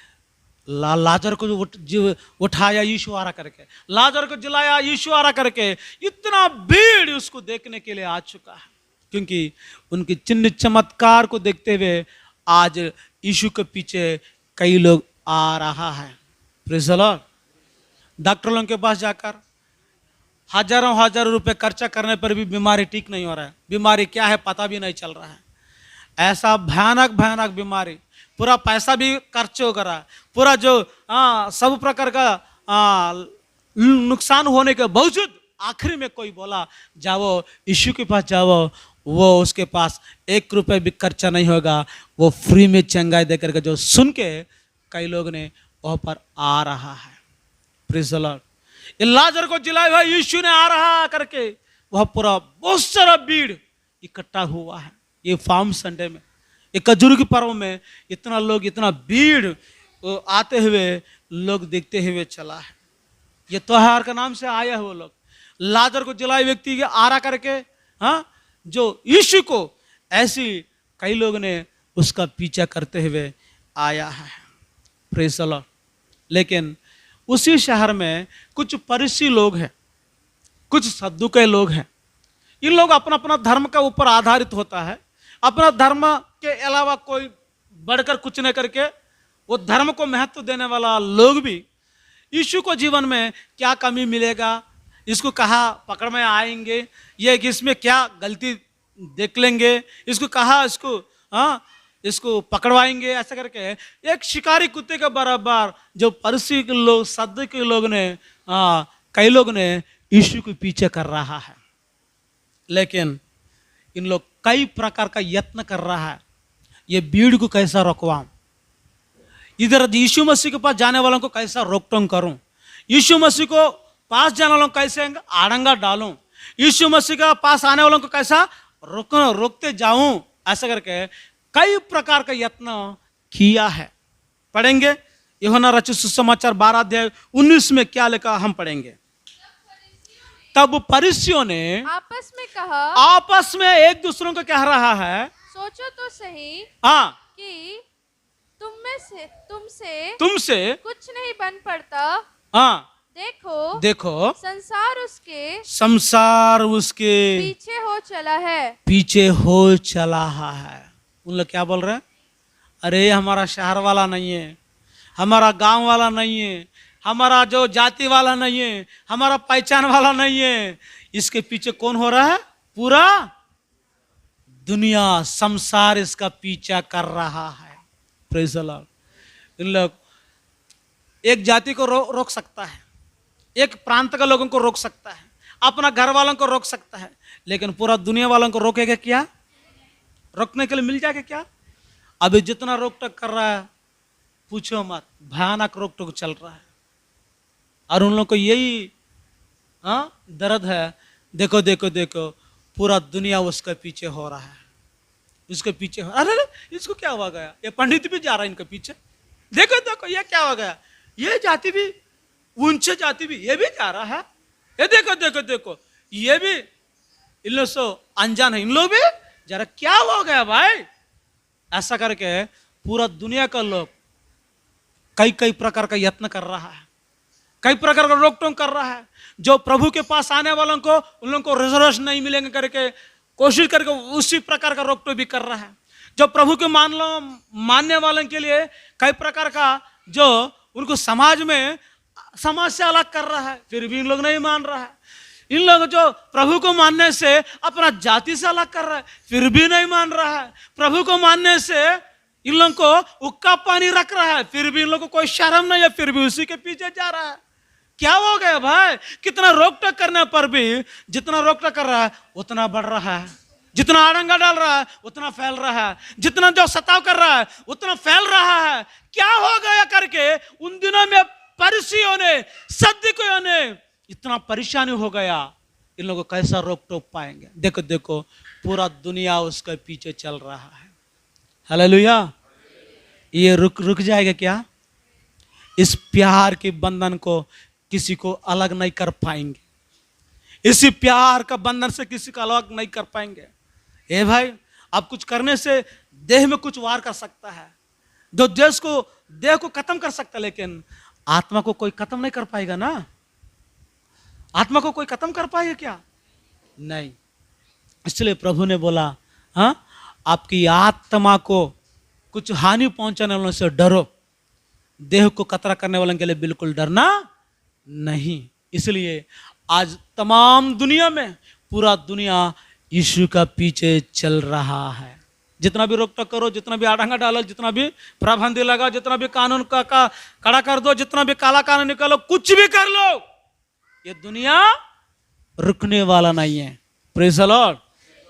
लाजर को जो उठाया यीशु आ रहा करके, लाजर को जलाया यीशु आ रहा करके, इतना भीड़ उसको देखने के लिए आ चुका है, क्योंकि उनके चिन्ह चमत्कार को देखते हुए आज यीशु के पीछे कई लोग आ रहा है। Praise the Lord. डॉक्टरों के पास जाकर हजारों रुपए खर्चा करने पर भी बीमारी ठीक नहीं हो रहा है। बीमारी क्या है पता भी नहीं चल रहा है। ऐसा भयानक बीमारी, पूरा पैसा भी खर्च हो रहा है, पूरा जो सब प्रकार का नुकसान होने के बावजूद आखिरी में कोई बोला जाओ यीशु के पास जाओ, वो उसके पास 1 रुपये भी खर्चा नहीं होगा, वो फ्री में चंगाई देकर के, जो सुन के कई लोग ने वहाँ पर आ रहा है। Praise the Lord. लाजर को जिलाया हुआ यीशु ने आ रहा करके वह पूरा बहुत सारा भीड़ इकट्ठा हुआ है। ये फार्म संडे में ये खजूर के पर्व में इतना लोग, इतना भीड़ आते हुए लोग देखते हुए चला है। ये त्योहार का नाम से आया है वो लोग। लाजर को जलाए व्यक्ति के आरा करके, हाँ, जो यीशु को, ऐसी कई लोग ने उसका पीछा करते हुए आया है। Praise the Lord. लेकिन उसी शहर में कुछ फरीसी लोग हैं, कुछ सद्दुकई लोग हैं। इन लोग अपना अपना धर्म का ऊपर आधारित होता है, अपना धर्म के अलावा कोई बढ़कर कुछ नहीं करके वो धर्म को महत्व देने वाला लोग भी यीशु को जीवन में क्या कमी मिलेगा, इसको कहाँ पकड़ में आएंगे, ये इसमें क्या गलती देख लेंगे, इसको कहाँ इसको पकड़वाएंगे, ऐसा करके एक शिकारी कुत्ते के बराबर जो फरीसी के लोग, सद्दुकई के लोग ने, कई लोग ने यीशु के पीछे कर रहा है। लेकिन इन लोग कई प्रकार का यत्न कर रहा है, ये भीड़ को कैसा रोकवाऊं, इधर यीशु मसीह के पास जाने वालों को कैसा रोक टोक करूं, यीशु मसीह को पास जाने वालों को कैसे आड़ंगा डालूं, यीशु मसीह के पास आने वालों को कैसा रोकते जाऊं, ऐसा करके कई प्रकार का यत्न किया है। पढ़ेंगे यूहन्ना रचित सुसमाचार 12 अध्याय 19 में क्या लिखा, हम पढ़ेंगे। तब फरीसियों ने आपस में कहा, आपस में एक दूसरों को कह रहा है, सोचो तो सही, हाँ, कि तुमसे तुमसे कुछ नहीं बन पड़ता। हाँ, देखो संसार उसके पीछे हो चला है। उन लोग क्या बोल रहे हैं, अरे हमारा शहर वाला नहीं है, हमारा गांव वाला नहीं है, हमारा जो जाति वाला नहीं है, हमारा पहचान वाला नहीं है, इसके पीछे कौन हो रहा है, पूरा दुनिया, संसार इसका पीछा कर रहा है। Praise the Lord. इन लोग एक जाति को रोक सकता है, एक प्रांत के लोगों को रोक सकता है, अपना घर वालों को रोक सकता है, लेकिन पूरा दुनिया वालों को रोकेगा क्या, रोकने के लिए मिल जाएगा क्या। अभी जितना रोक टोक कर रहा है पूछो मत, भयानक रोक टोक चल रहा है। और उन लोगों को यही दर्द है, देखो देखो देखो पूरा दुनिया उसके पीछे हो रहा है, उसके पीछे हो, अरे इसको क्या हो गया, ये पंडित भी जा रहा है इनके पीछे, देखो देखो ये क्या हो गया, ये जाति भी, ऊंचे जाति भी, ये भी जा रहा है, ये देखो देखो देखो, ये भी इन लोग से अनजान है, इन लोग भी जरा क्या हो गया भाई। ऐसा करके पूरा दुनिया का लोग कई कई प्रकार का यत्न कर रहा है, कई प्रकार का रोक टोक कर रहा है। जो प्रभु के पास आने वालों को, उन लोगों को रिजर्वेशन नहीं मिलेंगे करके कोशिश करके उसी प्रकार का रोक टोक भी कर रहा है। जो प्रभु के मानने वालों के लिए कई प्रकार का जो उनको समाज में समाज से अलग कर रहा है, फिर भी इन लोग नहीं मान रहा है। इन लोग जो प्रभु को मानने से अपना जाति से अलग कर रहा है, फिर भी नहीं मान रहा है। प्रभु को मानने से इन लोगों को उक्का पानी रख रहा है, फिर भी इन लोगों को कोई शर्म नहीं है, फिर भी उसी के पीछे जा रहा है। क्या हो गया भाई, कितना रोक टोक करने पर भी जितना रोक टोक कर रहा है उतना बढ़ रहा है, जितना आड़ंगा डाल रहा है उतना फैल रहा है, जितना जो सताव कर रहा है उतना फैल रहा है। क्या हो गया करके उन दिनों में फरीसियों ने, सद्दुकइयों ने इतना परेशानी हो गया, इन लोगों को कैसा रोक टोक पाएंगे। देखो देखो पूरा दुनिया उसके पीछे चल रहा है। हालेलुया। ये रुक जाएगा क्या, इस प्यार के बंधन को किसी को अलग नहीं कर पाएंगे, इसी प्यार का बंधन से किसी को अलग नहीं कर पाएंगे। ए भाई, आप कुछ करने से देह में कुछ वार कर सकता है, जो देह को खत्म कर सकता है, लेकिन आत्मा को कोई खत्म नहीं कर पाएगा ना। आत्मा को कोई खत्म कर पाएगा क्या, नहीं। इसलिए प्रभु ने बोला, हाँ, आपकी आत्मा को कुछ हानि पहुंचाने वालों से डरो, देह को खतरा करने वालों के लिए बिल्कुल डरना नहीं। इसलिए आज तमाम दुनिया में पूरा दुनिया यीशु का पीछे चल रहा है। जितना भी रोक टोक करो, जितना भी आड़ंगा डालो, जितना भी पाबंदी लगाओ, जितना भी कानून का कड़ा कर दो, जितना भी काला कानून निकालो, कुछ भी कर लो, ये दुनिया रुकने वाला नहीं है। Praise the Lord.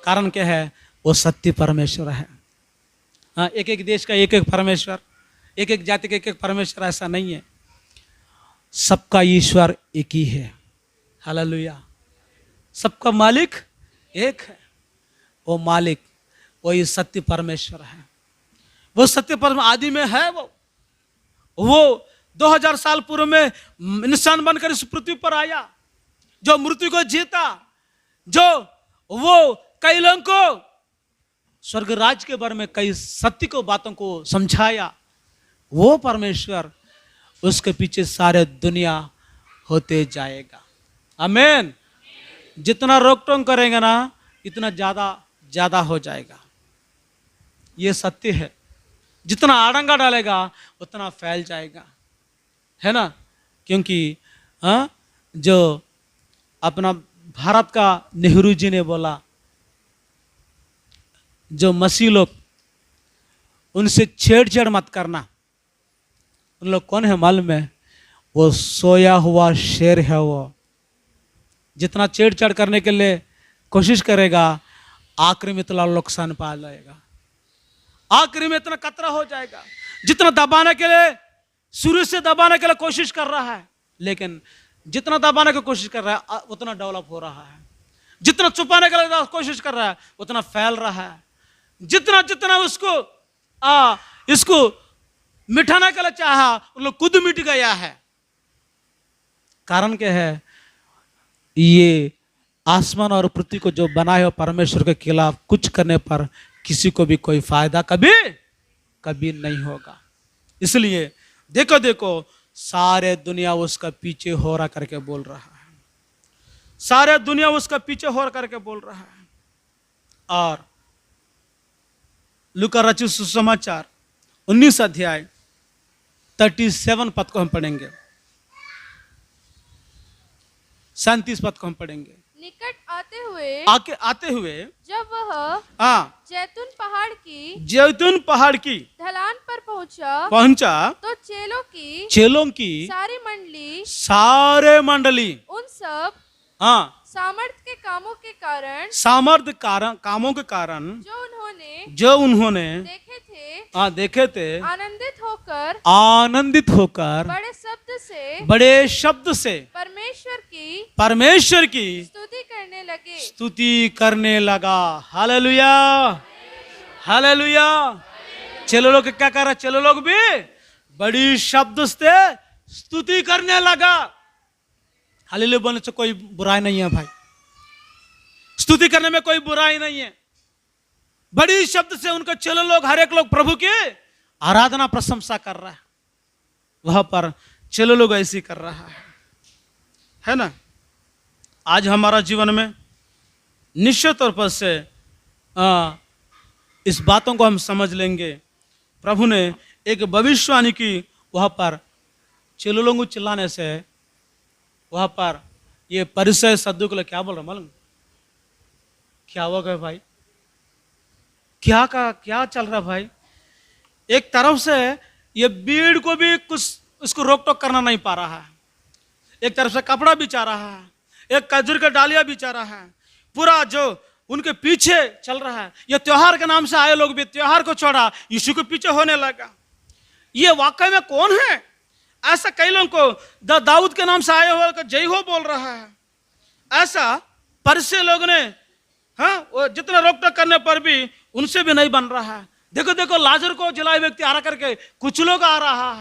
कारण क्या है, वो सत्य परमेश्वर है। हाँ, एक एक देश का एक एक परमेश्वर, एक एक जाति का एक एक परमेश्वर, ऐसा नहीं है। सबका ईश्वर एक ही है। हालेलुया। सबका मालिक एक है, वो मालिक वही सत्य परमेश्वर है। वो सत्य परम आदि में है। वो 2000 साल पूर्व में इंसान बनकर इस पृथ्वी पर आया, जो मृत्यु को जीता, जो वो कई लोगों को स्वर्ग राज के बारे में कई सत्य को बातों को समझाया। वो परमेश्वर, उसके पीछे सारे दुनिया होते जाएगा। आमीन। जितना रोक टोक करेंगे ना, इतना ज्यादा ज्यादा हो जाएगा। ये सत्य है। जितना आड़ंगा डालेगा उतना फैल जाएगा, है ना। क्योंकि जो अपना भारत का नेहरू जी ने बोला, जो मसीह लोग, उनसे छेड़छाड़ मत करना। उन लोग कौन है मालूम है? वो सोया हुआ शेर है। वो जितना छेड़छाड़ करने के लिए कोशिश करेगा, आखिरी में इतना नुकसान पा जाएगा, आखिरी में इतना खतरा हो जाएगा। जितना दबाने के लिए, शुरू से दबाने के लिए कोशिश कर रहा है, लेकिन जितना दबाने की कोशिश कर रहा है उतना डेवलप हो रहा है। जितना छुपाने के लिए कोशिश कर रहा है उतना फैल रहा है। जितना जितना उसको इसको मिटाने के लिए चाहा, उन लोग खुद मिट गया है। कारण क्या है? ये आसमान और पृथ्वी को जो बनाए हो परमेश्वर के खिलाफ कुछ करने पर किसी को भी कोई फायदा कभी कभी नहीं होगा। इसलिए देखो देखो, सारे दुनिया उसका पीछे हो रहा करके बोल रहा है। सारे दुनिया उसका पीछे हो रहा करके बोल रहा है। और लूका रचित सुसमाचार 19 अध्याय 37 पद को हम पढ़ेंगे, 37 पद को हम पढ़ेंगे। निकट आते हुए जब वह जैतून पहाड़ की ढलान पर पहुंचा तो चेलों की सारे मंडली उन सब सामर्थ के कामों के कारण जो उन्होंने देखे थे आनंदित होकर बड़े शब्द से परमेश्वर की स्तुति करने लगा। Hallelujah, hallelujah. चलो लोग क्या कर रहा? चलो लोग भी बड़ी शब्द से स्तुति करने लगा। हालेलुया बोलने से कोई बुराई नहीं है भाई, स्तुति करने में कोई बुराई नहीं है। बड़ी शब्द से उनके चलो लोग, हर एक लोग प्रभु की आराधना प्रशंसा कर रहा है। वहां पर चलो लोग ऐसी कर रहा है ना। आज हमारा जीवन में निश्चित तौर पर से इस बातों को हम समझ लेंगे। प्रभु ने एक भविष्यवाणी की, वहां पर चलो लोग चिल्लाने से वहां पर ये परिचय सद्दू के लिए क्या बोल रहा मालूम? क्या हो गया भाई? क्या चल रहा भाई? एक तरफ से ये भीड़ को भी कुछ उसको रोक टोक करना नहीं पा रहा है, एक तरफ से कपड़ा बिछा रहा है, एक खजूर का डालिया बिछा रहा है, पूरा जो उनके पीछे चल रहा है। ये त्योहार के नाम से आए लोग भी त्योहार को छोड़ा, यीशु के पीछे होने लगा। ये वाकई में कौन है? ऐसा कई लोगों को दाऊद के नाम से आए हुए जय हो बोल रहा है। ऐसा परिसे लोग ने वो जितना रोक टोक करने पर भी उनसे भी नहीं बन रहा है। देखो देखो, लाजर को जिलाए व्यक्ति आ रहा करके कुछ लोग आ रहा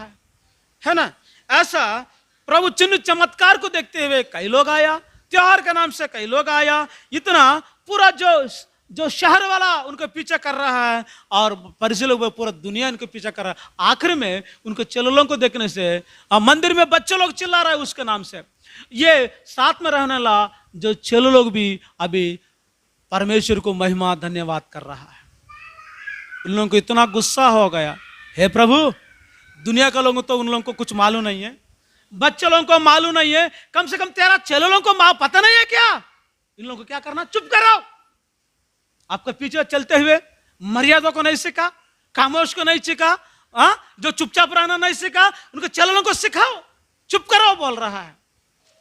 है ना। ऐसा प्रभु चिन्ह चमत्कार को देखते हुए कई लोग आया, त्योहार के नाम से कई लोग आया। इतना पूरा जो शहर वाला उनके पीछे कर रहा है और परिचय लोग पूरा दुनिया उनके पीछे कर रहा है। आखिर में उनके चेलों को देखने से मंदिर में बच्चे लोग चिल्ला रहे हैं उसके नाम से। ये साथ में रहने ला जो चेलो लोग भी अभी परमेश्वर को महिमा धन्यवाद कर रहा है। उन लोगों को इतना गुस्सा हो गया, हे प्रभु, दुनिया का लोगों तो उन लोगों को कुछ मालूम नहीं है, बच्चे लोगों को मालूम नहीं है, कम से कम तेरा चेलो लोगों को पता नहीं है क्या? इन लोगों को क्या करना? चुप करो। आपके पीछे चलते हुए मर्यादा को नहीं सीखा, खामोश को नहीं सीखा, जो चुपचाप रहना नहीं सीखा, उनके चेलो लोगों को सिखाओ, चुप करो बोल रहा है।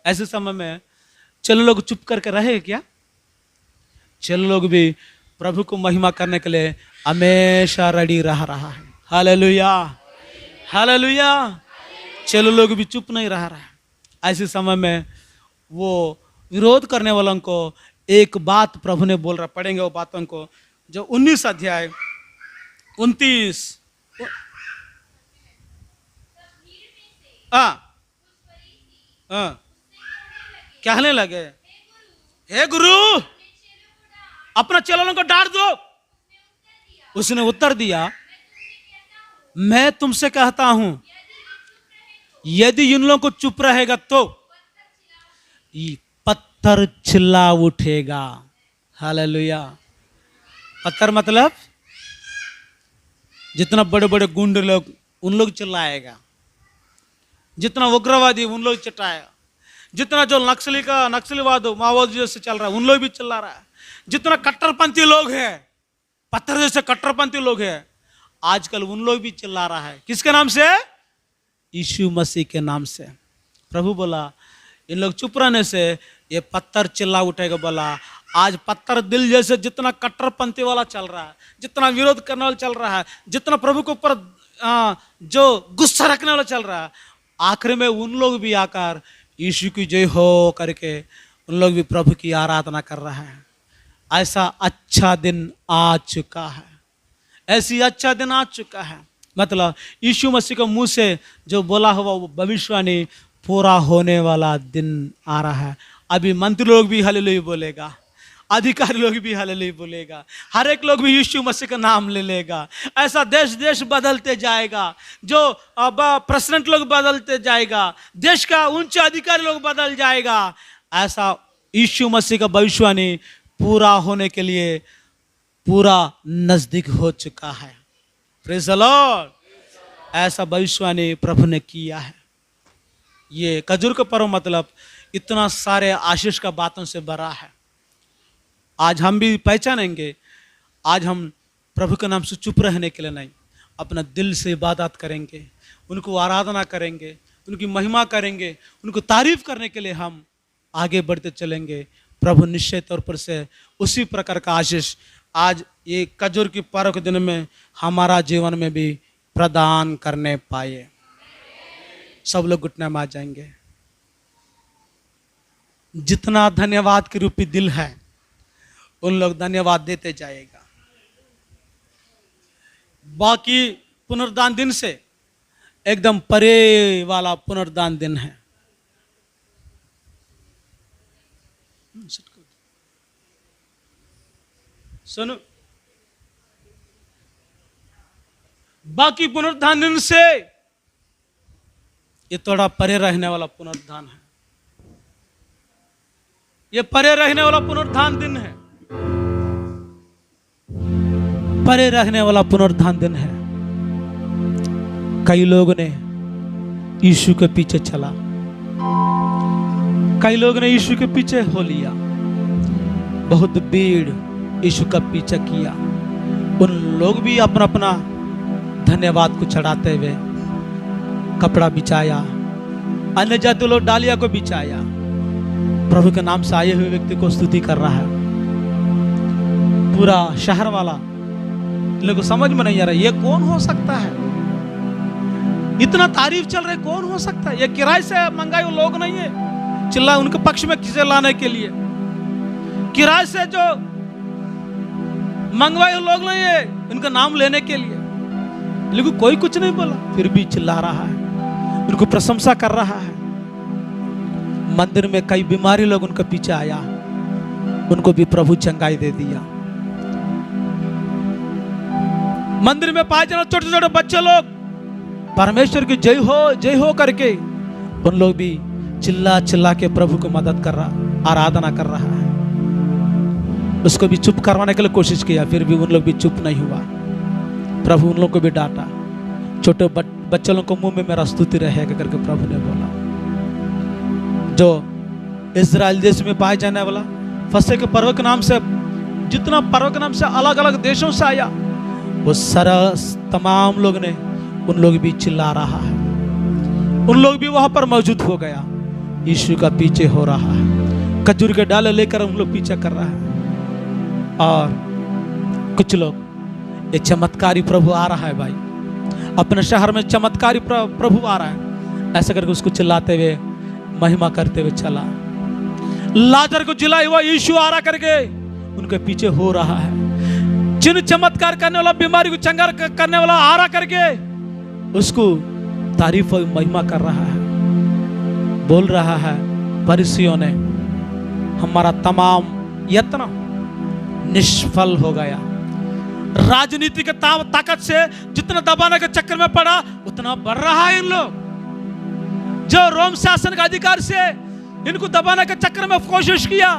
ऐसे समय में चेलो लोग चुप करके रहे क्या? चेलो लोग भी प्रभु को महिमा करने के लिए हमेशा रेडी रह रहा है। Hallelujah, hallelujah. चेलो लोग भी चुप नहीं रह रहा है। ऐसे समय में वो विरोध करने वालों को एक बात प्रभु ने बोल रहा, पढ़ेंगे वो बातों को, जो 19 अध्याय 29 कहने लगे, हे गुरु अपना चेलों को डांट दो। उसने उत्तर दिया, मैं तुमसे कहता हूं यदि इन लोगों को चुप रहेगा तो ये पत्थर चिल्ला उठेगा। हालेलुया। पत्थर मतलब जितना बड़े बड़े गुंड लोग उन लोग चिल्लाएगा, जितना उग्रवादी उन लोग चिल्लाएगा, जितना जो नक्सलीवाद माओवादी जैसे चल रहा है उन लोग भी चिल्ला रहा है, जितना कट्टरपंथी लोग हैं, पत्थर जैसे कट्टरपंथी लोग हैं, आजकल उन लोग भी चिल्ला रहा है। किसके नाम से? यीशु मसीह के नाम से। प्रभु बोला इन लोग चुप रहने से ये पत्थर चिल्ला उठेगा। बोला आज पत्थर दिल जैसे जितना कट्टरपंथी वाला चल रहा है, जितना विरोध करने वाला चल रहा है, जितना प्रभु के ऊपर जो गुस्सा रखने वाला चल रहा है, आखिर में उन लोग भी आकर यीशु की जय हो करके उन लोग भी प्रभु की आराधना कर रहा है। ऐसा अच्छा दिन आ चुका है, ऐसी अच्छा दिन आ चुका है। मतलब यीशु मसीह के मुंह से जो बोला हुआ वो भविष्यवाणी पूरा होने वाला दिन आ रहा है। अभी मंत्री लोग भी हालेलुया बोलेगा, अधिकारी लोग भी हालेलुया बोलेगा, हर एक लोग भी यीशु मसीह का नाम ले लेगा। ऐसा देश देश बदलते जाएगा, जो अब प्रेसिडेंट लोग बदलते जाएगा, देश का उच्च अधिकारी लोग बदल जाएगा। ऐसा यीशु मसीह का भविष्यवाणी पूरा होने के लिए पूरा नजदीक हो चुका है। Praise the Lord. ऐसा भविष्यवाणी प्रभु ने किया है। ये खजूर का पर्व मतलब इतना सारे आशीष का बातों से भरा है। आज हम भी पहचानेंगे, आज हम प्रभु के नाम से चुप रहने के लिए नहीं, अपना दिल से इबादत करेंगे, उनको आराधना करेंगे, उनकी महिमा करेंगे, उनको तारीफ करने के लिए हम आगे बढ़ते चलेंगे। प्रभु निश्चय तौर पर से उसी प्रकार का आशीष आज ये खजूर की पर्व के दिन में हमारा जीवन में भी प्रदान करने पाए। सब लोग घुटने में आ जाएंगे। जितना धन्यवाद के रूपी दिल है उन लोग धन्यवाद देते जाएगा। बाकी पुनरुद्धान दिन से एकदम परे वाला पुनरुद्धान दिन है। सुनो, बाकी पुनरुद्धान दिन से ये थोड़ा परे रहने वाला पुनरुद्धान है। ये परे रहने वाला पुनरुद्धान दिन है, परे रहने वाला पुनरुद्धान दिन है। कई लोगों ने यीशु के पीछे चला, कई लोगों ने यीशु के पीछे हो लिया, बहुत भीड़ यीशु का पीछा किया। उन लोग भी अपना अपना धन्यवाद को चढ़ाते हुए कपड़ा बिछाया, अन्य जाति लोग डालिया को बिछाया। प्रभु के नाम से आए हुए व्यक्ति को स्तुति कर रहा है। पूरा शहर वाला इन लोगों को समझ में नहीं आ रहा ये कौन हो सकता है, इतना तारीफ चल रहा है, कौन हो सकता है? ये किराए से मंगाए हुए लोग नहीं है, चिल्ला उनके पक्ष में किसे लाने के लिए, किराए से जो मंगवाए हुए लोग नहीं है उनका नाम लेने के लिए। लेकिन कोई कुछ नहीं बोला, फिर भी चिल्ला रहा है, उनको प्रशंसा कर रहा है। मंदिर में कई बीमारी लोग उनके पीछे आया, उनको भी प्रभु चंगाई दे दिया। मंदिर में पाए जाना छोटे छोटे बच्चे लोग परमेश्वर की जय हो करके उन लोग भी चिल्ला चिल्ला के प्रभु को मदद कर रहा, आराधना कर रहा है। उसको भी चुप करवाने के लिए कोशिश किया, फिर भी उन लोग भी चुप नहीं हुआ। प्रभु उन लोग को भी डांटा, छोटे बच्चों को मुंह में मेरा स्तुति रहेगा करके प्रभु ने बोला। जो इस्राएल देश में पाए जाने वाला फसह के पर्व के नाम से, जितना पर्व के नाम से अलग अलग देशों से आया, वो सारा तमाम लोग ने उन लोग भी चिल्ला रहा है, उन लोग भी वहां पर मौजूद हो गया, यीशु का पीछे हो रहा है। खजूर के डाले लेकर उन लोग पीछे कर रहा है। और कुछ लोग ये चमत्कारी प्रभु आ रहा है भाई, अपने शहर में चमत्कारी प्रभु आ रहा है, ऐसा करके उसको चिल्लाते हुए महिमा करते हुए चला। लाजर को जिलाया हुआ यीशु आ रहा करके उनके पीछे हो रहा है। जिन चमत्कार करने वाला, बीमारी को चंगा करने वाला आरा करके उसको तारीफ और महिमा कर रहा है, बोल रहा है फरीसियों ने हमारा तमाम यत्न निष्फल हो गया। राजनीति के ताकत से जितना दबाने के चक्कर में पड़ा उतना बढ़ रहा है इन लोग। जो रोम शासन का अधिकार से इनको दबाने के चक्कर में कोशिश किया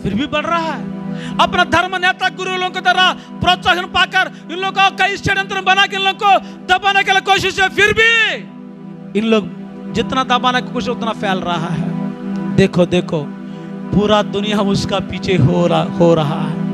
फिर भी बढ़ रहा है। अपना धर्म नेता गुरु लोगों की तरह प्रोत्साहन पाकर इन लोगों को कई षड्यंत्र बना के इन लोगों को दबाने के लिए कोशिश है, फिर भी इन लोग जितना दबाने की कोशिश उतना फैल रहा है। देखो देखो पूरा दुनिया उसका पीछे हो रहा है।